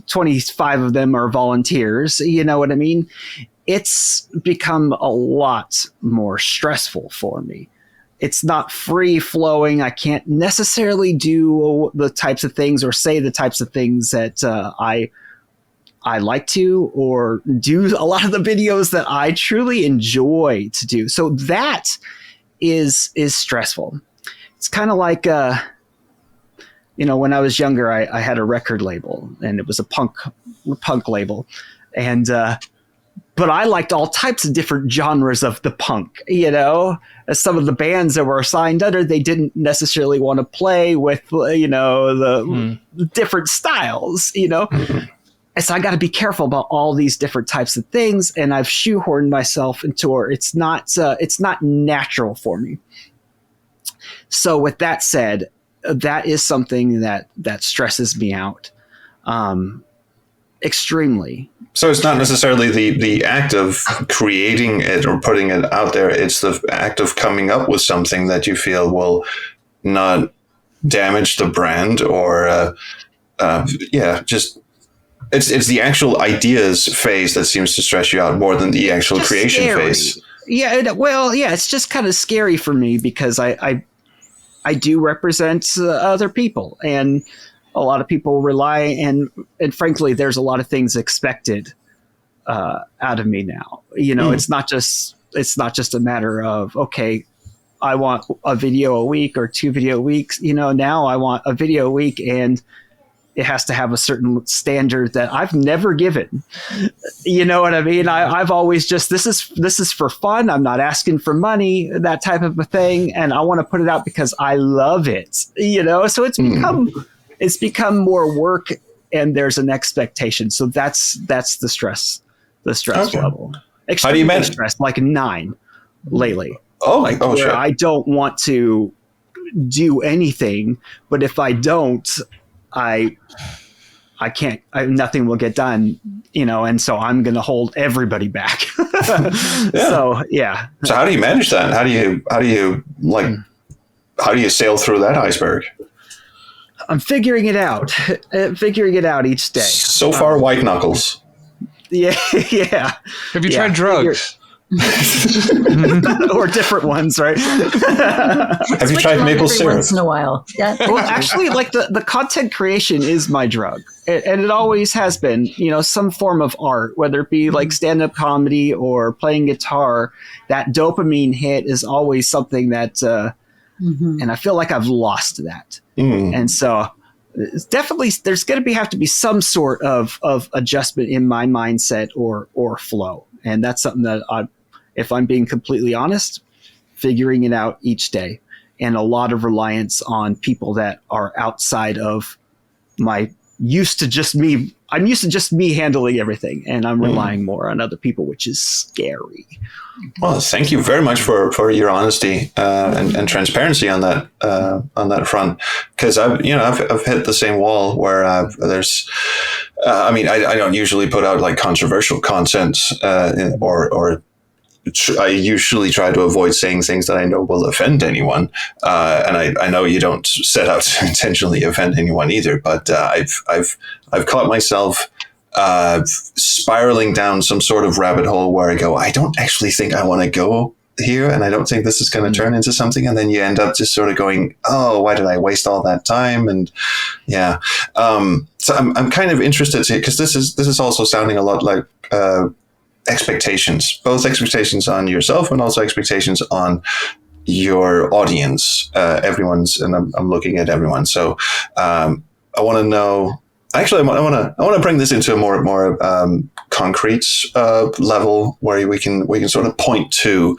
25 of them are volunteers. You know what I mean? It's become a lot more stressful for me. It's not free flowing. I can't necessarily do the types of things or say the types of things that I like to, or do a lot of the videos that I truly enjoy to do. So that is stressful. It's kind of like, when I was younger, I had a record label, and it was a punk label. And but I liked all types of different genres of the punk, you know. As some of the bands that were assigned under, they didn't necessarily want to play with, you know, the different styles, you know. And so I got to be careful about all these different types of things, and I've shoehorned myself into where it's not natural for me. So with that said, that is something that stresses me out extremely. So it's not necessarily the act of creating it or putting it out there. It's the act of coming up with something that you feel will not damage the brand or, just it's the actual ideas phase that seems to stress you out more than the actual Just creation scary. phase. Yeah, it's just kind of scary for me because I do represent other people, and a lot of people rely and frankly, there's a lot of things expected out of me now. You know, it's not just a matter of, okay, I want a video a week or 2 video weeks. You know, now I want a video a week, and it has to have a certain standard that I've never given. You know what I mean? I've always just, this is for fun. I'm not asking for money, that type of a thing. And I want to put it out because I love it, you know? So it's become more work, and there's an expectation. So that's the stress level. How do you manage stress? Like 9 lately. Sure. Where I don't want to do anything, but if I don't, I can't, nothing will get done, you know, and so I'm going to hold everybody back. So, yeah. So how do you manage that? How do you sail through that iceberg? I'm figuring it out each day. So far, white knuckles. Yeah. Yeah. Have you tried drugs? Or different ones, right? Have you tried maple syrup? Once in a while. Yeah. Well, actually, like the content creation is my drug, and it always has been. You know, some form of art, whether it be like stand-up comedy or playing guitar. That dopamine hit is always something that, and I feel like I've lost that, and so. It's definitely, there's going to have to be some sort of adjustment in my mindset or flow, and that's something that if I'm being completely honest, figuring it out each day, and a lot of reliance on people that are outside of I'm used to just me handling everything, and I'm relying more on other people, which is scary. Well, thank you very much for your honesty and transparency on that front. Because I've hit the same wall where there's. I don't usually put out like controversial content or I usually try to avoid saying things that I know will offend anyone. And I know you don't set out to intentionally offend anyone either. But I've caught myself spiraling down some sort of rabbit hole where I go, I don't actually think I want to go here, and I don't think this is going to turn into something. And then you end up just sort of going, oh, why did I waste all that time? And yeah, so I'm kind of interested to, because this is also sounding a lot like expectations, both expectations on yourself and also expectations on your audience. Everyone's, and I'm looking at everyone. So I want to know. Actually, I want to bring this into a more concrete level where we can sort of point to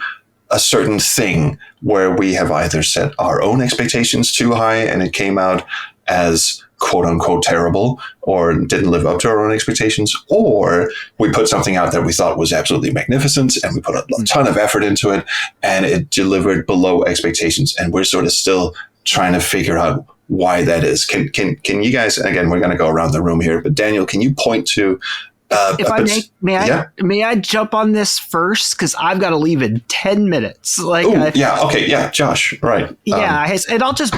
a certain thing where we have either set our own expectations too high and it came out as quote unquote terrible or didn't live up to our own expectations, or we put something out that we thought was absolutely magnificent and we put a ton of effort into it and it delivered below expectations, and we're sort of still trying to figure out why that is. Can you guys, again, we're going to go around the room here, but Daniel, can you point to may I jump on this first, because I've got to leave in 10 minutes. Josh, right? And I'll just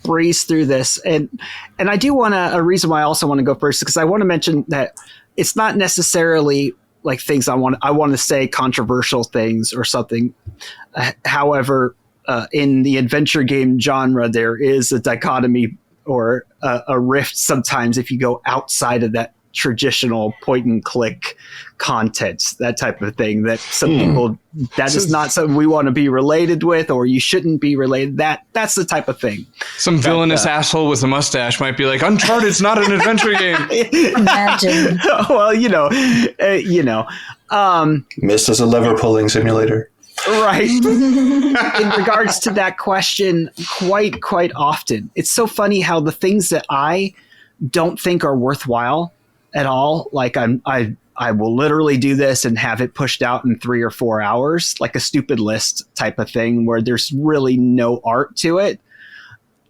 breeze through this, and I do want to. A reason why I also want to go first, because I want to mention that it's not necessarily like things I want to say controversial things or something. However, in the adventure game genre, there is a dichotomy or a rift sometimes if you go outside of that traditional point and click content, that type of thing. That some people, that is not something we want to be related with, or you shouldn't be related. That's the type of thing. Some villainous asshole with a mustache might be like, Uncharted's not an adventure game. Imagine. Well, Myst is a lever pulling simulator. right. In regards to that question, quite often, it's so funny how the things that I don't think are worthwhile at all, like I will literally do this and have it pushed out in 3 or 4 hours, like a stupid list type of thing where there's really no art to it.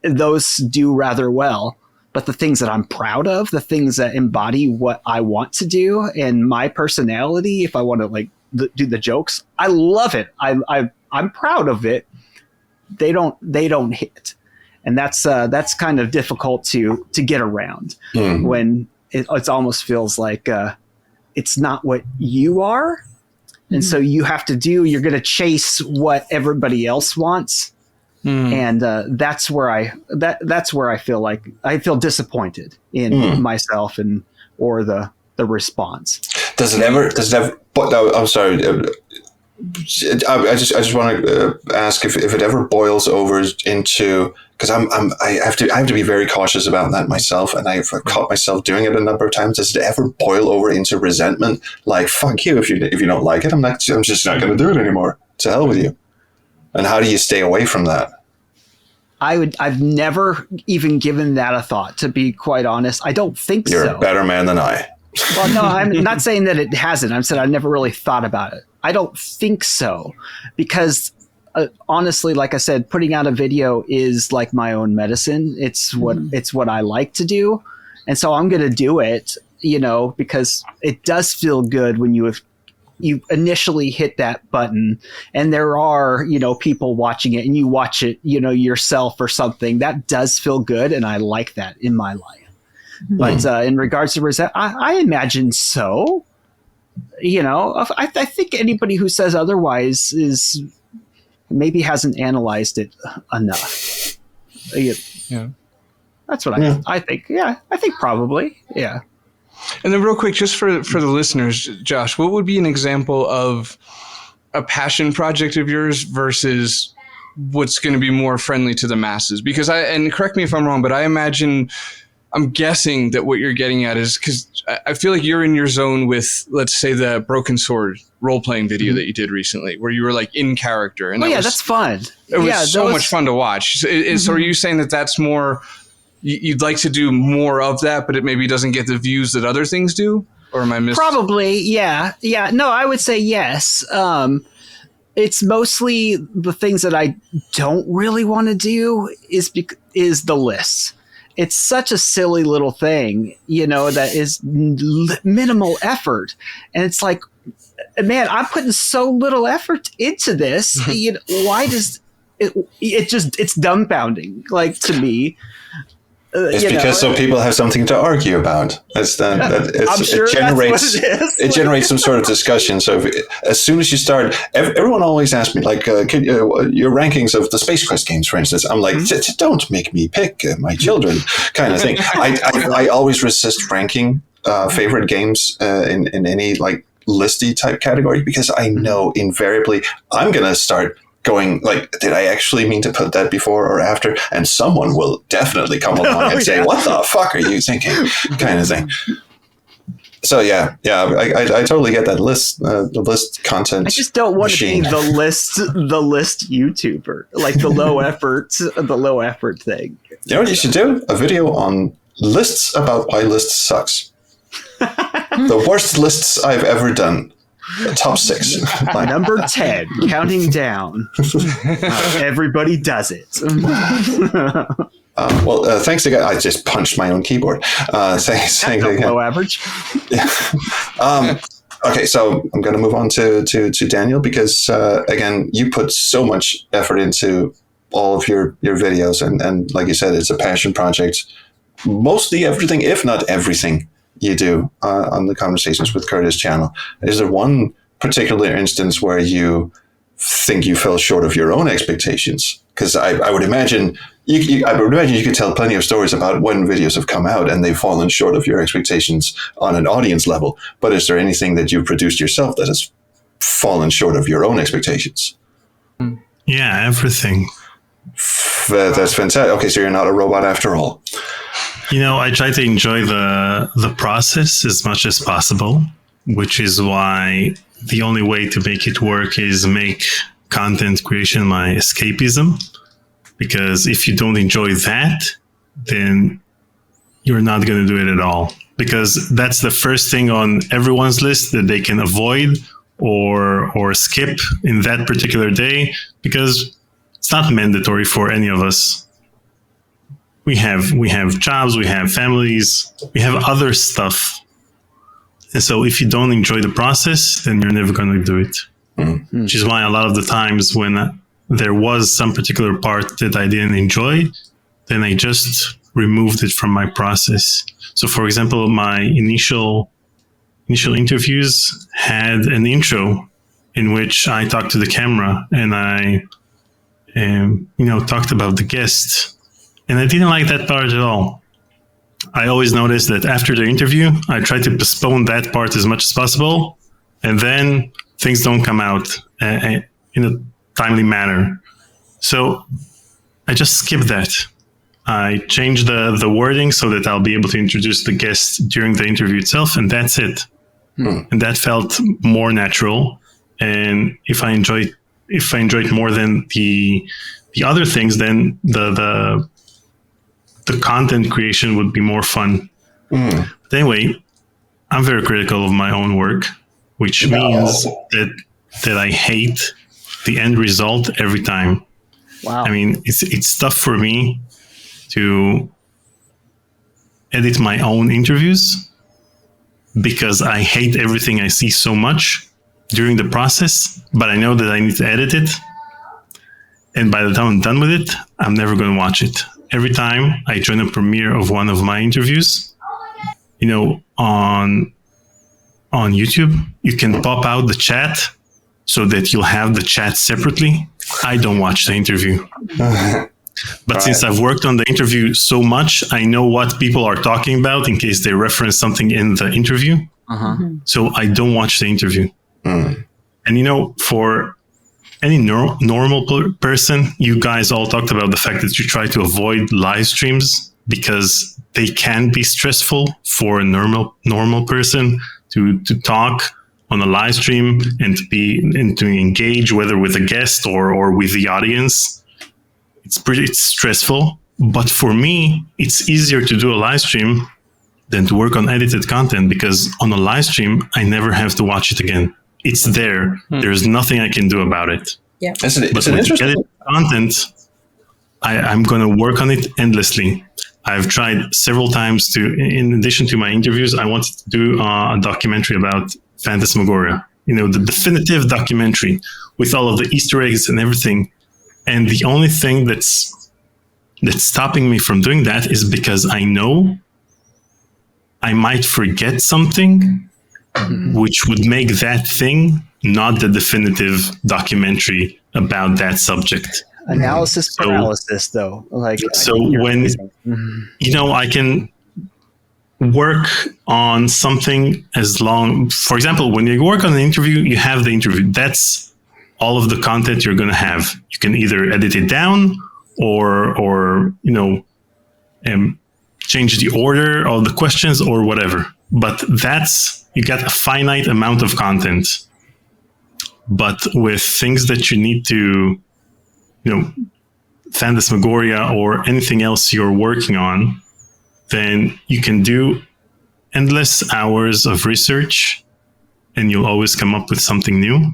Those do rather well. But the things that I'm proud of, the things that embody what I want to do and my personality, if I want to do the jokes, I love it. I'm proud of it. They don't hit. And that's kind of difficult to get around when it almost feels like it's not what you are. And so you're going to chase what everybody else wants. And that's where I feel like I feel disappointed in myself or the response. Does it ever? But no, I'm sorry. I just want to ask if it ever boils over into, because I have to be very cautious about that myself, and I've caught myself doing it a number of times. Does it ever boil over into resentment? Like, fuck you, if you don't like it, I'm just not going to do it anymore. To hell with you. And how do you stay away from that? I've never even given that a thought, to be quite honest. I don't think You're so. a better man than I. Well, no, I'm not saying that it hasn't. I'm saying I never really thought about it. I don't think so, because honestly, like I said, putting out a video is like my own medicine. It's what I like to do, and so I'm going to do it. Because it does feel good when you initially hit that button, and there are people watching it, and you watch it yourself or something. That does feel good, and I like that in my life. But in regards to resent, I imagine so. I think anybody who says otherwise is maybe hasn't analyzed it enough. Yeah. That's what I think. Yeah, I think probably. Yeah. And then real quick, just for the listeners, Josh, what would be an example of a passion project of yours versus what's going to be more friendly to the masses? Because and correct me if I'm wrong, but I'm guessing that what you're getting at is, because I feel like you're in your zone with, let's say, the Broken Sword role-playing video that you did recently, where you were like in character. And that's fun. It was so much fun to watch. So are you saying that that's more, you'd like to do more of that, but it maybe doesn't get the views that other things do? Or am I missing? Probably, yeah. Yeah, no, I would say yes. It's mostly the things that I don't really want to do is the lists. It's such a silly little thing, that is minimal effort. And it's like, man, I'm putting so little effort into this. Why does it's dumbfounding, like, to me. It's because so people have something to argue about. It generates some sort of discussion. So as soon as you start, everyone always asks me, like, your rankings of the Space Quest games, for instance. I'm like, don't make me pick my children, kind of thing. I always resist ranking favorite games in any like listy type category, because I know invariably I'm going to start going like, did I actually mean to put that before or after? And someone will definitely come along and say, what the fuck are you thinking? Kind of thing. So yeah, I totally get that the list content. I just don't want to be the list YouTuber, like the low effort thing. You know what you should do? A video on lists about why lists sucks. The worst lists I've ever done. The top 6. Number 10, counting down. Everybody does it. Thanks to I just punched my own keyboard. Thanks again. Low average. Okay, so I'm going to move on to Daniel, because again, you put so much effort into all of your videos, and like you said, it's a passion project. Mostly everything, if not everything, you do on the Conversations with Curtis channel. Is there one particular instance where you think you fell short of your own expectations? Because I would imagine I would imagine you could tell plenty of stories about when videos have come out and they've fallen short of your expectations on an audience level. But is there anything that you've produced yourself that has fallen short of your own expectations? Yeah, everything. That's fantastic. Okay, so you're not a robot after all. I try to enjoy the process as much as possible, which is why the only way to make it work is make content creation my escapism. Because if you don't enjoy that, then you're not going to do it at all. Because that's the first thing on everyone's list that they can avoid or skip in that particular day, because it's not mandatory for any of us. We have jobs, we have families, we have other stuff. And so if you don't enjoy the process, then you're never going to do it. Mm-hmm. Which is why a lot of the times when there was some particular part that I didn't enjoy, then I just removed it from my process. So, for example, my initial interviews had an intro in which I talked to the camera and I, talked about the guest. And I didn't like that part at all. I always noticed that after the interview, I try to postpone that part as much as possible. And then things don't come out in a timely manner. So I just skip that. I change the wording so that I'll be able to introduce the guest during the interview itself, and that's it. And that felt more natural. And if I enjoyed more than the other things, then the content creation would be more fun. But anyway, I'm very critical of my own work, which means that I hate the end result every time. Wow. I mean, it's tough for me to edit my own interviews because I hate everything I see so much during the process, but I know that I need to edit it. And by the time I'm done with it, I'm never going to watch it. Every time I join a premiere of one of my interviews, on YouTube, you can pop out the chat so that you'll have the chat separately. I don't watch the interview. But since I've worked on the interview so much, I know what people are talking about in case they reference something in the interview. So I don't watch the interview. And, for any normal person, you guys all talked about the fact that you try to avoid live streams because they can be stressful for a normal person to talk on a live stream and to engage, whether with a guest or with the audience. It's stressful, but for me, it's easier to do a live stream than to work on edited content, because on a live stream, I never have to watch it again. It's there. There's nothing I can do about it. Yeah. It's an With interesting edited content, I'm going to work on it endlessly. I've tried several times in addition to my interviews, I wanted to do a documentary about Phantasmagoria, the definitive documentary with all of the Easter eggs and everything. And the only thing that's stopping me from doing that is because I know I might forget something, which would make that thing not the definitive documentary about that subject. Analysis paralysis, though. When I can work on something as long. For example, when you work on an interview, you have the interview. That's all of the content you're going to have. You can either edit it down or change the order of the questions or whatever. But you got a finite amount of content. But with things that you need to, Phantasmagoria or anything else you're working on, then you can do endless hours of research and you'll always come up with something new.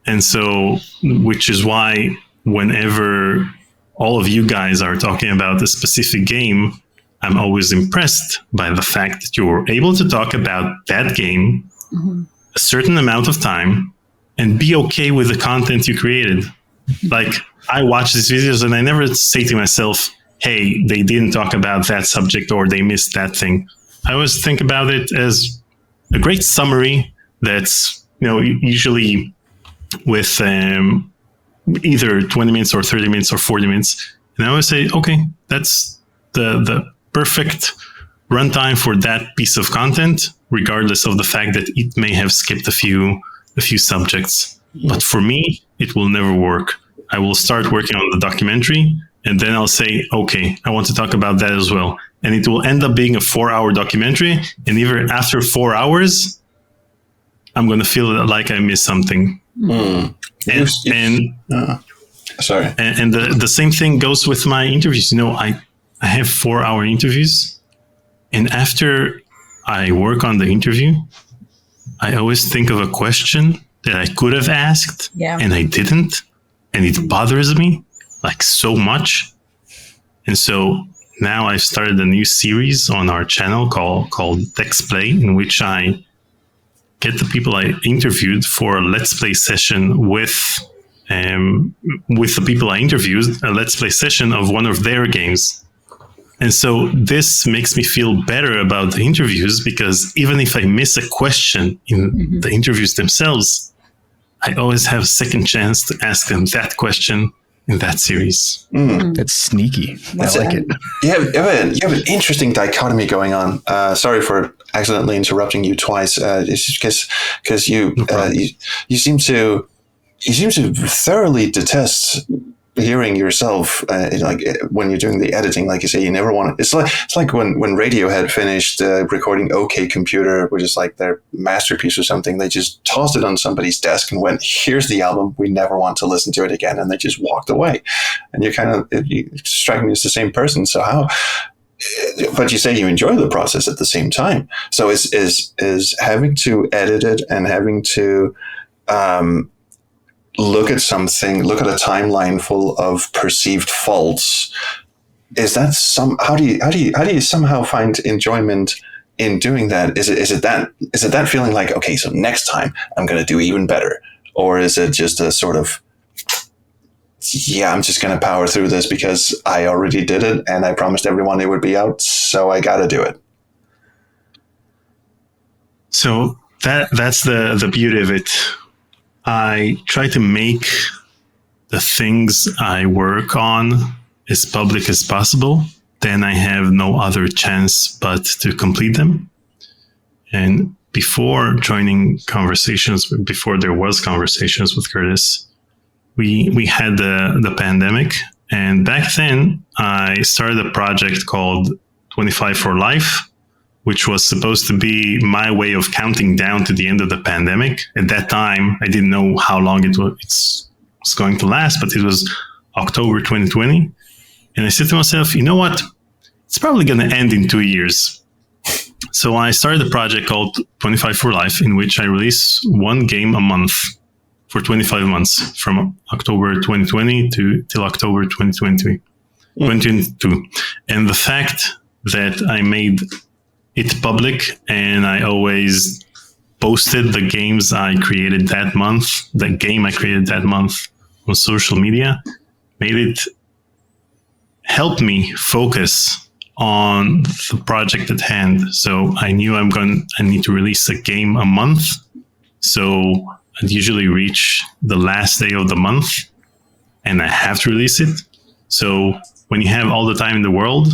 And so, which is why whenever all of you guys are talking about a specific game, I'm always impressed by the fact that you were able to talk about that game a certain amount of time and be okay with the content you created. Like, I watch these videos and I never say to myself, hey, they didn't talk about that subject or they missed that thing. I always think about it as a great summary that's, usually with either 20 minutes or 30 minutes or 40 minutes. And I always say, okay, that's the perfect runtime for that piece of content, regardless of the fact that it may have skipped a few subjects. But for me, it will never work. I will start working on the documentary, and then I'll say, okay, I want to talk about that as well. And it will end up being a 4-hour documentary. And even after 4 hours, I'm going to feel like I missed something. Sorry. And the same thing goes with my interviews. I have 4-hour interviews. And after I work on the interview, I always think of a question that I could have asked and I didn't. And it bothers me like so much. And so now I've started a new series on our channel called Text Play, in which I get the people I interviewed for a Let's Play session with the people I interviewed, a Let's Play session of one of their games. And so this makes me feel better about the interviews, because even if I miss a question in the interviews themselves, I always have a second chance to ask them that question in that series. That's sneaky. I like it. You have an interesting dichotomy going on. Sorry for accidentally interrupting you twice. It's just because you seem to thoroughly detest hearing yourself, like when you're doing the editing. Like you say, you never want to. It's like when Radiohead finished recording OK Computer, which is like their masterpiece or something. They just tossed it on somebody's desk and went, "Here's the album. We never want to listen to it again," and they just walked away. And you strike me as the same person. So how? But you say you enjoy the process at the same time. So is having to edit it and having to look at a timeline full of perceived faults. Is that how do you somehow find enjoyment in doing that? Is it that feeling like, okay, so next time I'm going to do even better? Or is it just a sort of, I'm just going to power through this because I already did it and I promised everyone it would be out, so I got to do it? So that's the beauty of it. I try to make the things I work on as public as possible. Then I have no other chance but to complete them. And before joining Conversations, before there was Conversations with Curtis, we had the pandemic. And back then, I started a project called 25 for Life, which was supposed to be my way of counting down to the end of the pandemic. At that time, I didn't know how long it was going to last, but it was October 2020. And I said to myself, you know what? It's probably going to end in 2 years. So I started a project called 25 for Life, in which I release one game a month for 25 months, from October 2020 till October 2022. And the fact that I made it public and I always posted the games I created that month, the game I created that month on social media, made it help me focus on the project at hand. So I knew I need to release a game a month. So I'd usually reach the last day of the month and I have to release it. So when you have all the time in the world,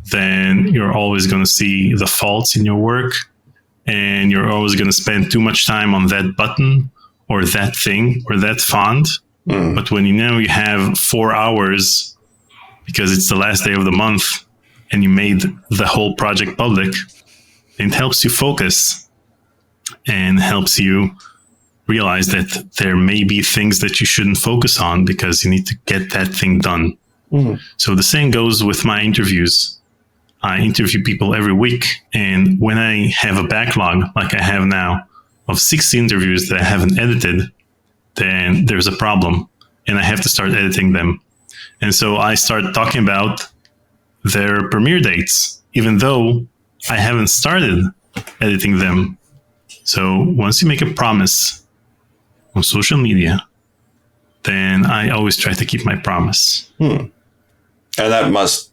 then you're always going to see the faults in your work, and you're always going to spend too much time on that button or that thing or that font. But when you have 4 hours because it's the last day of the month and you made the whole project public, it helps you focus and helps you realize that there may be things that you shouldn't focus on because you need to get that thing done. So the same goes with my interviews. I interview people every week, and when I have a backlog like I have now of 60 interviews that I haven't edited, then there's a problem and I have to start editing them. And so I start talking about their premiere dates, even though I haven't started editing them. So once you make a promise on social media, then I always try to keep my promise. And that must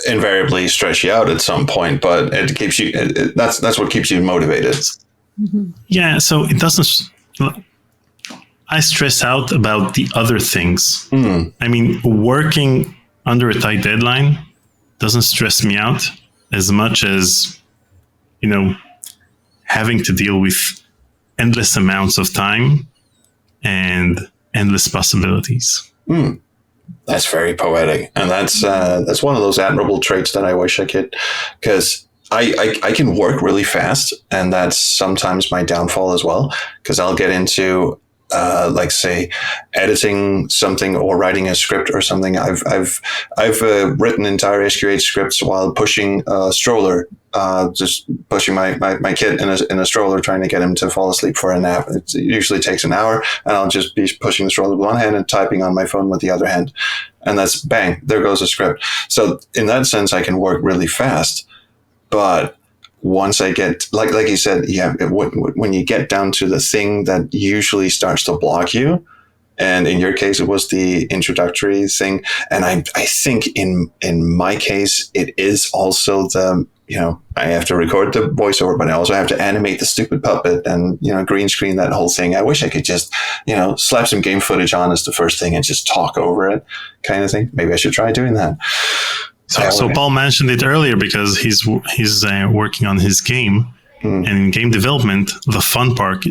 invariably stretch you out at some point, but it keeps you, that's what keeps you motivated. Yeah, so it doesn't, I stress out about the other things. I mean, working under a tight deadline doesn't stress me out as much as, having to deal with endless amounts of time and endless possibilities. That's very poetic, and that's one of those admirable traits that I wish I could, because I can work really fast, and that's sometimes my downfall as well, because I'll get into like, say, editing something or writing a script or something. I've written entire SQH scripts while pushing a stroller, just pushing my kid in a stroller, trying to get him to fall asleep for a nap. It usually takes an hour, and I'll just be pushing the stroller with one hand and typing on my phone with the other hand, and that's bang, there goes a script. So in that sense, I can work really fast, but once I get, like you said, when you get down to the thing that usually starts to block you, and in your case, it was the introductory thing. And I think in my case, it is also the, I have to record the voiceover, but I also have to animate the stupid puppet and, green screen that whole thing. I wish I could just, slap some game footage on as the first thing and just talk over it, kind of thing. Maybe I should try doing that. So Paul mentioned it earlier because he's working on his game, and in game development, the fun part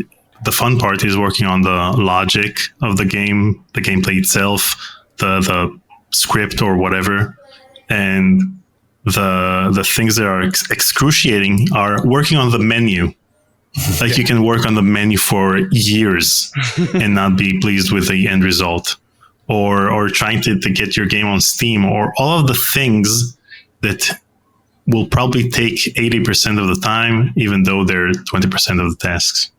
is working on the logic of the game, the gameplay itself, the script or whatever, and the things that are excruciating are working on the menu. Like you can work on the menu for years and not be pleased with the end result. Or trying to get your game on Steam, or all of the things that will probably take 80% of the time, even though they're 20% of the tasks.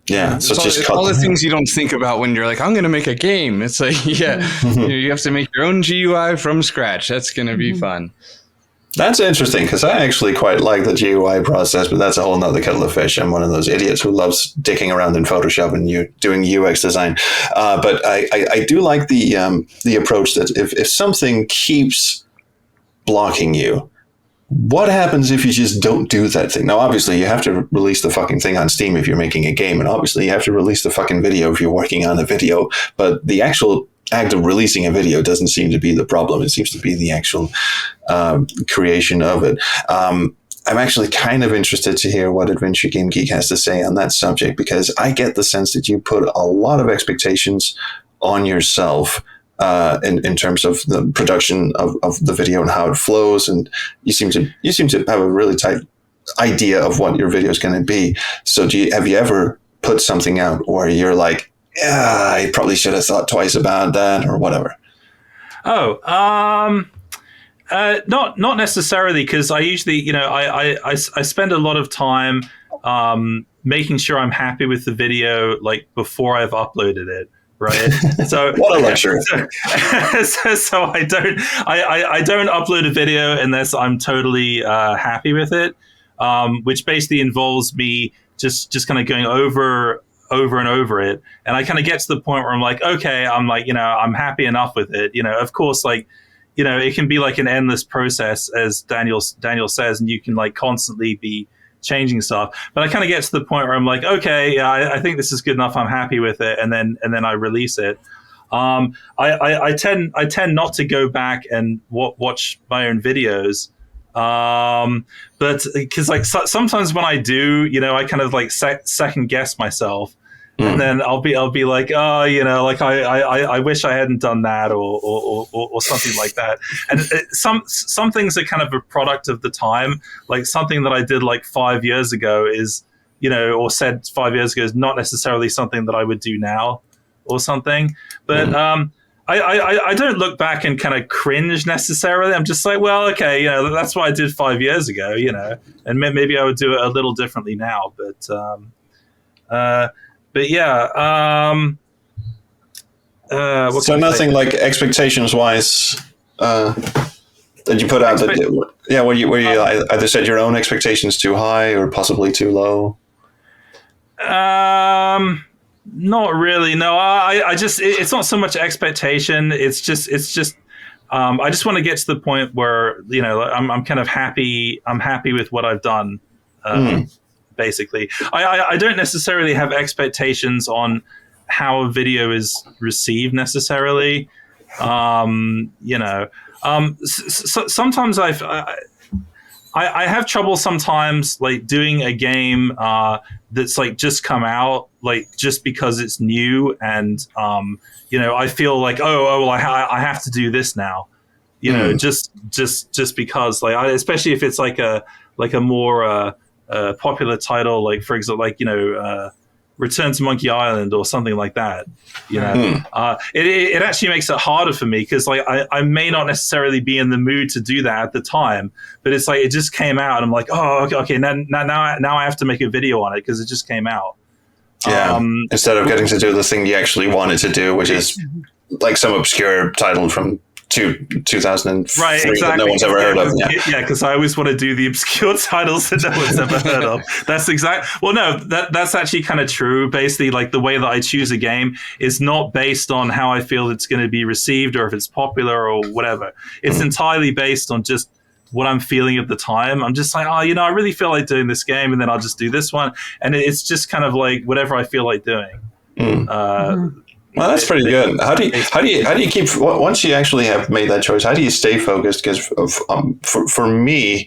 Yeah, so it's all the things you don't think about when you're like, I'm going to make a game. It's like, you have to make your own GUI from scratch. That's going to be fun. That's interesting, because I actually quite like the GUI process, but that's a whole nother kettle of fish. I'm one of those idiots who loves dicking around in Photoshop and doing UX design. But I do like the approach that if something keeps blocking you, what happens if you just don't do that thing? Now, obviously, you have to release the fucking thing on Steam if you're making a game, and obviously you have to release the fucking video if you're working on a video, but the actual act of releasing a video doesn't seem to be the problem. It seems to be the actual creation of it. I'm actually kind of interested to hear what Adventure Game Geek has to say on that subject, because I get the sense that you put a lot of expectations on yourself in terms of the production of the video and how it flows, and you seem to have a really tight idea of what your video is going to be. So have you ever put something out where you're like, yeah, I probably should have thought twice about that, or whatever? Not necessarily, because I usually, I spend a lot of time making sure I'm happy with the video, like before I've uploaded it, right? So what a luxury! So I don't upload a video unless I'm totally happy with it, which basically involves me just kind of going over and over it, and I kind of get to the point where I'm like, okay, I'm like, I'm happy enough with it. Of course, like, it can be like an endless process, as Daniel says, and you can like constantly be changing stuff. But I kind of get to the point where I'm like, okay, yeah, I think this is good enough. I'm happy with it, and then I release it. I tend not to go back and watch my own videos. But because like sometimes when I do, I kind of like second guess myself, and then I'll be like, oh, like I wish I hadn't done that, or something like that. And some things are kind of a product of the time. Like something that I did like 5 years ago is, or said 5 years ago is not necessarily something that I would do now, or something. But I don't look back and kind of cringe necessarily. I'm just like, well, okay, that's what I did 5 years ago, and maybe I would do it a little differently now. But yeah. So nothing like expectations wise that you put out where you either set your own expectations too high or possibly too low. Not really. No, I just, it's not so much expectation. It's just, I just want to get to the point where, I'm kind of happy. I'm happy with what I've done. Basically, I don't necessarily have expectations on how a video is received necessarily. Sometimes I have trouble sometimes like doing a game that's like just come out, like just because it's new, and I feel like well, I have to do this now, just because, like, especially if it's like a more popular title, like for example, like Return to Monkey Island or something like that. It actually makes it harder for me because like I may not necessarily be in the mood to do that at the time, but it's like it just came out and I'm like, oh, okay, now I have to make a video on it because it just came out. Yeah. Instead of getting to do the thing you actually wanted to do, which is like some obscure title from 2003 right, exactly. that no one's ever heard of. Yeah, because I always want to do the obscure titles that no one's ever heard of. That's that's actually kind of true. Basically, like the way that I choose a game is not based on how I feel it's going to be received or if it's popular or whatever. It's entirely based on just what I'm feeling at the time. I'm just like, I really feel like doing this game, and then I'll just do this one, and it's just kind of like whatever I feel like doing. Well, that's pretty good. How do you keep, once you actually have made that choice, how do you stay focused? Because for me,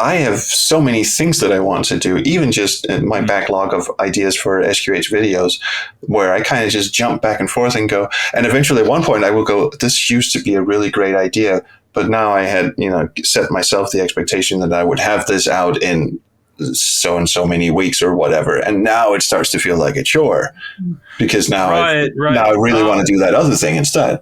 I have so many things that I want to do, even just in my backlog of ideas for SQH videos, where I kind of just jump back and forth and go, and eventually at one point I will go, this used to be a really great idea, but now I had, set myself the expectation that I would have this out in so and so many weeks or whatever, and now it starts to feel like a chore because now I really want to do that other thing instead.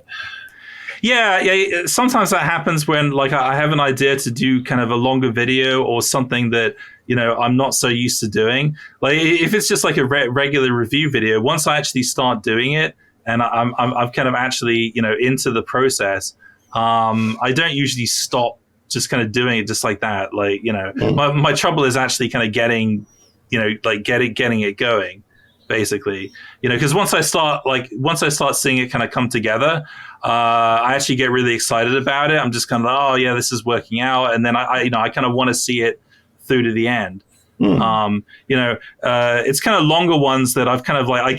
Yeah. Sometimes that happens when like I have an idea to do kind of a longer video or something that I'm not so used to doing. Like if it's just like a regular review video, once I actually start doing it and I'm kind of actually into the process, I don't usually stop just kind of doing it just like that. Like, my trouble is actually kind of getting it going, basically, because once I start seeing it kind of come together, I actually get really excited about it. I'm just kind of like, oh yeah, this is working out. And then I kind of want to see it through to the end. It's kind of longer ones that I've kind of like, I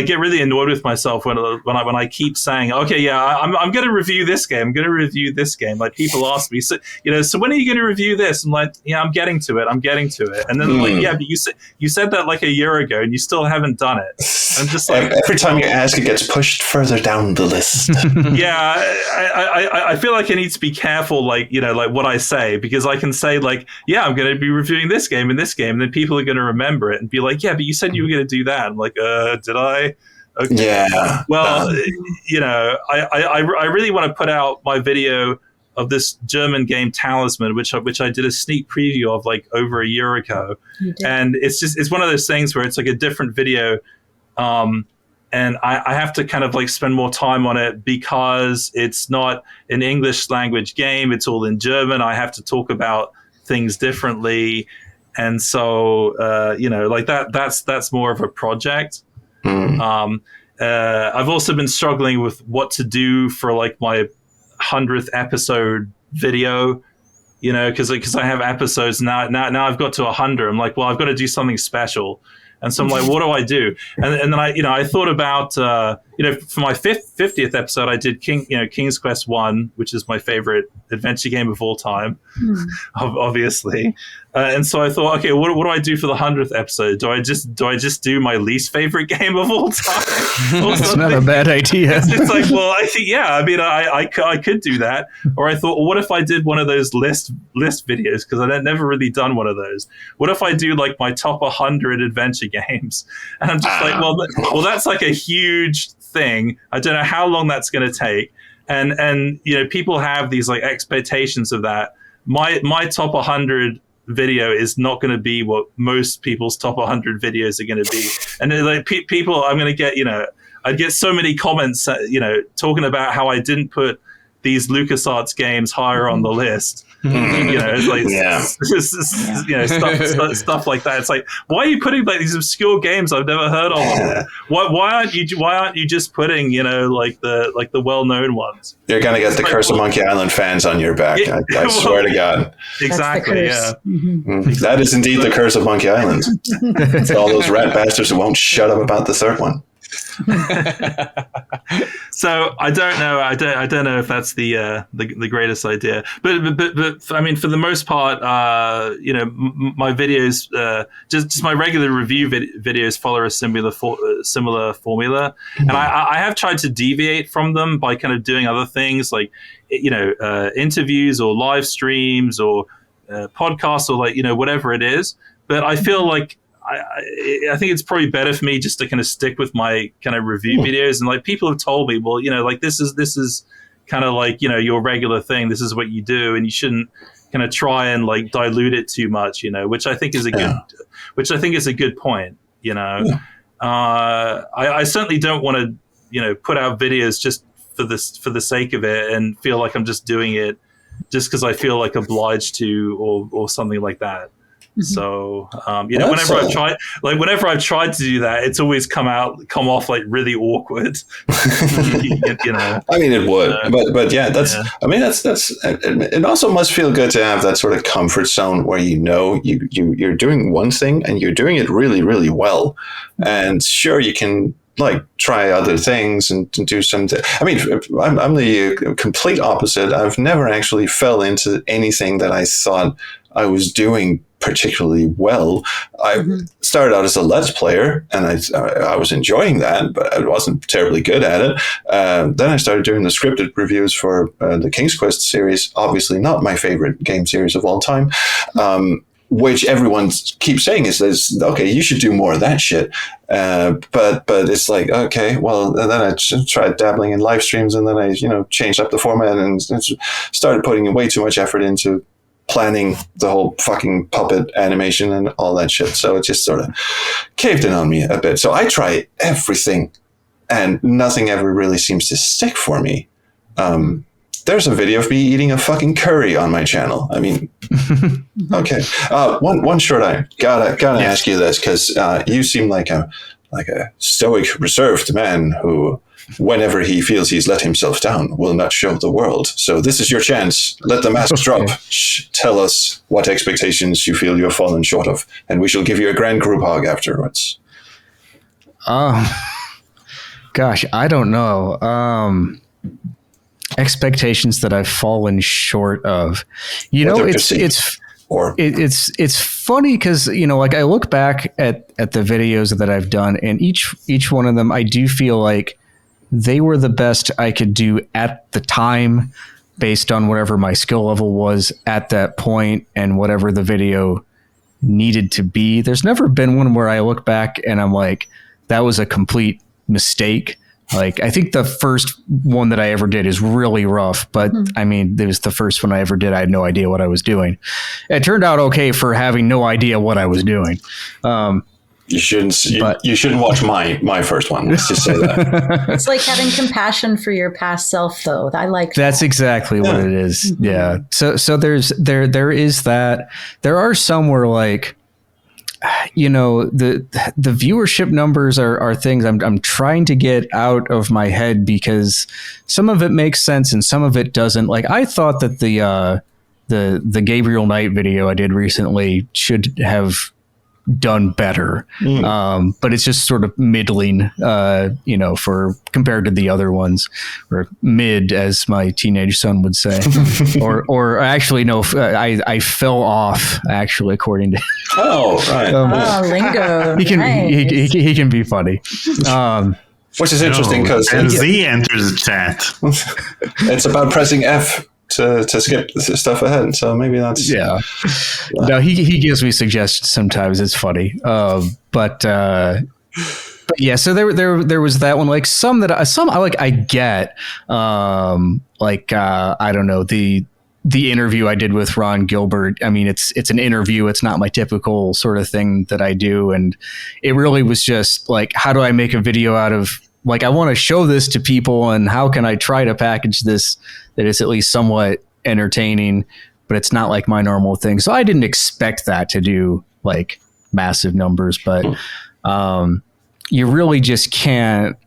get really annoyed with myself when I keep saying, okay, yeah, I'm going to review this game. I'm going to review this game. Like people ask me, so when are you going to review this? I'm like, yeah, I'm getting to it. And then they're like, yeah, but you said that like a year ago and you still haven't done it. I'm just like, every time you ask, it gets pushed further down the list. Yeah, I feel like I need to be careful, like what I say, because I can say like, yeah, I'm going to be reviewing this game and this game, and then people are going to remember it and be like, yeah, but you said you were going to do that. I'm like, did I? Okay. Yeah. Well, I really want to put out my video of this German game Talisman, which I did a sneak preview of like over a year ago, and it's one of those things where it's like a different video, and I have to kind of like spend more time on it because it's not an English language game; it's all in German. I have to talk about things differently. And so, like that's more of a project. I've also been struggling with what to do for like my 100th episode video, because I have episodes now I've got to 100. I'm like, well, I've got to do something special. And so I'm like, what do I do? And then I thought about, for my 50th episode, I did King's Quest 1, which is my favorite adventure game of all time, obviously. And so I thought, okay, what do I do for the 100th episode? Do I just do my least favorite game of all time? That's not a bad idea. It's like, well, I think, yeah, I mean, I could do that. Or I thought, well, what if I did one of those list videos? Because I've never really done one of those. What if I do like my top 100 adventure games? And I'm just like, well, that's like a huge thing. I don't know how long that's going to take. And people have these like expectations of that. My top 100 video is not going to be what most people's top 100 videos are going to be. And like people, I'm going to get, I'd get so many comments, talking about how I didn't put these LucasArts games higher on the list. It's like stuff like that. It's like, why are you putting like these obscure games I've never heard of? Why aren't you just putting like the well-known ones? You're gonna get the Curse of Monkey Island fans on your back. I swear to God. Exactly. Yeah. Mm-hmm. That is indeed the Curse of Monkey Island. It's all those rat bastards who won't shut up about the third one. So I don't know. I don't know if that's the greatest idea. But I mean, for the most part, my videos, just my regular review videos follow a similar formula, and I have tried to deviate from them by kind of doing other things like interviews or live streams or podcasts or like whatever it is. But I feel like I think it's probably better for me just to kind of stick with my kind of review videos. And like people have told me, well, like this is kind of like, your regular thing. This is what you do. And you shouldn't kind of try and like dilute it too much, which I think is a good point, I certainly don't want to, put out videos just for the sake of it and feel like I'm just doing it just because I feel like obliged to or something like that. So, whenever I've tried to do that, it's always come off like really awkward. I mean, it would, but yeah, that's. It also must feel good to have that sort of comfort zone where you're doing one thing and you're doing it really, really well, and sure you can like try other things and do something. I mean, I'm the complete opposite. I've never actually fell into anything that I thought I was doing particularly well. I started out as a Let's Player, and I was enjoying that, but I wasn't terribly good at it. Then I started doing the scripted reviews for the King's Quest series, obviously not my favorite game series of all time, which everyone keeps saying is okay, you should do more of that shit. But it's like, okay, well, and then I tried dabbling in live streams, and then I, changed up the format and started putting way too much effort into planning the whole fucking puppet animation and all that shit. So it just sort of caved in on me a bit. So I try everything and nothing ever really seems to stick for me. There's a video of me eating a fucking curry on my channel. I mean, okay. One short item. Gotta ask you this, because you seem like a stoic, reserved man who, whenever he feels he's let himself down, will not show the world. So this is your chance. Let the mask drop. Tell us what expectations you feel you have fallen short of, and we shall give you a grand group hug afterwards. Gosh, I don't know. Expectations that I've fallen short of. It's funny because like I look back at the videos that I've done, and each one of them I do feel like they were the best I could do at the time based on whatever my skill level was at that point and whatever the video needed to be. There's never been one where I look back and I'm like, that was a complete mistake. Like, I think the first one that I ever did is really rough, but I mean, it was the first one I ever did. I had no idea what I was doing. It turned out okay for having no idea what I was doing. You shouldn't watch my first one. Let's just say that. It's like having compassion for your past self, though. I like that's exactly what it is. Yeah. So there is that. There are some where like, the viewership numbers are things I'm trying to get out of my head because some of it makes sense and some of it doesn't. Like I thought that the Gabriel Knight video I did recently should have done better. But it's just sort of middling, for compared to the other ones, or mid, as my teenage son would say, or actually, no, I fell off actually, according to. Oh, right. Lingo. He can be funny. Which is interesting because Z enters the chat. It's about pressing F to skip stuff ahead, so maybe that's No, he gives me suggestions sometimes. It's funny, but yeah. So there was that one. Like some I get. I don't know, the interview I did with Ron Gilbert. I mean, it's an interview. It's not my typical sort of thing that I do, and it really was just like, how do I make a video out of, like, I want to show this to people, and how can I try to package this that is at least somewhat entertaining, but it's not like my normal thing. So I didn't expect that to do like massive numbers, but you really just can't.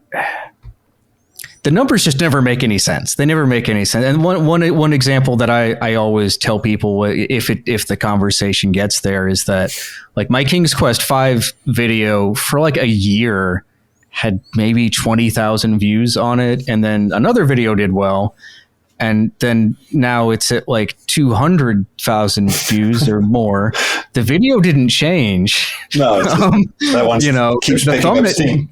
The numbers just never make any sense. They never make any sense. And one example that I always tell people if the conversation gets there is that like my King's Quest V video for like a year had maybe 20,000 views on it. And then another video did well. And then now it's at like 200,000 views or more. The video didn't change. No, that one keeps picking up steam.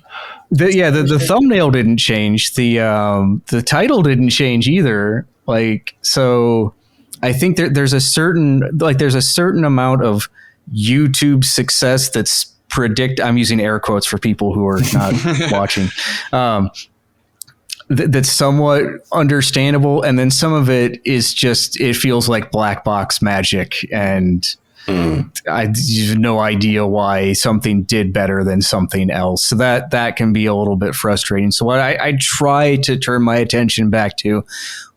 The thumbnail didn't change. The title didn't change either. Like, so I think there's a certain amount of YouTube success that's I'm using air quotes for people who are not watching. That's somewhat understandable. And then some of it is just, it feels like black box magic, and I have no idea why something did better than something else. So that can be a little bit frustrating. So what I try to turn my attention back to,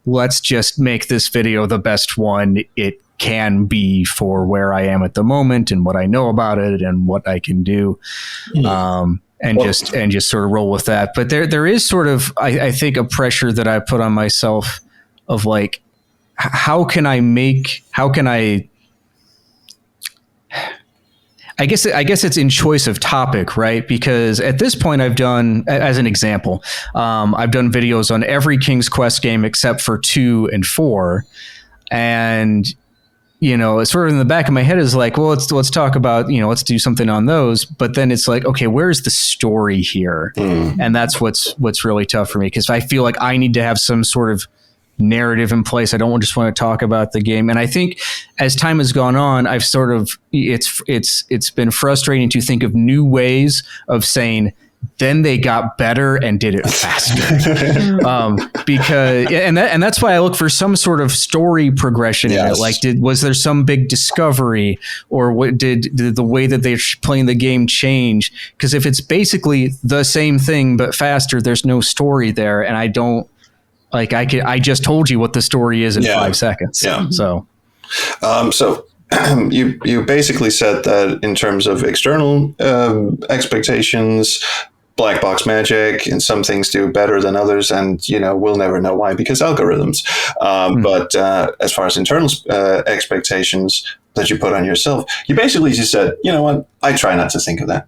let's just make this video the best one it can be for where I am at the moment and what I know about it and what I can do. And just sort of roll with that. But there is sort of, I think, a pressure that I put on myself of like, I guess it's in choice of topic, right? Because at this point I've done, as an example, I've done videos on every King's Quest game except for 2 and 4. And, it's sort of in the back of my head is like, well, let's talk about, let's do something on those. But then it's like, okay, where's the story here? And that's what's really tough for me, because I feel like I need to have some sort of narrative in place. I don't just want to talk about the game. And I think as time has gone on, I've sort of, it's been frustrating to think of new ways of saying, then they got better and did it faster. Because that's why I look for some sort of story progression in it. Like, was there some big discovery, or what did the way that they're playing the game change? Because if it's basically the same thing but faster, there's no story there, and I don't like. I just told you what the story is in 5 seconds. Yeah. So you basically said that in terms of external expectations, black box magic, and some things do better than others, and we'll never know why, because algorithms. But as far as internal expectations that you put on yourself, you basically just said, you know what, I try not to think of that.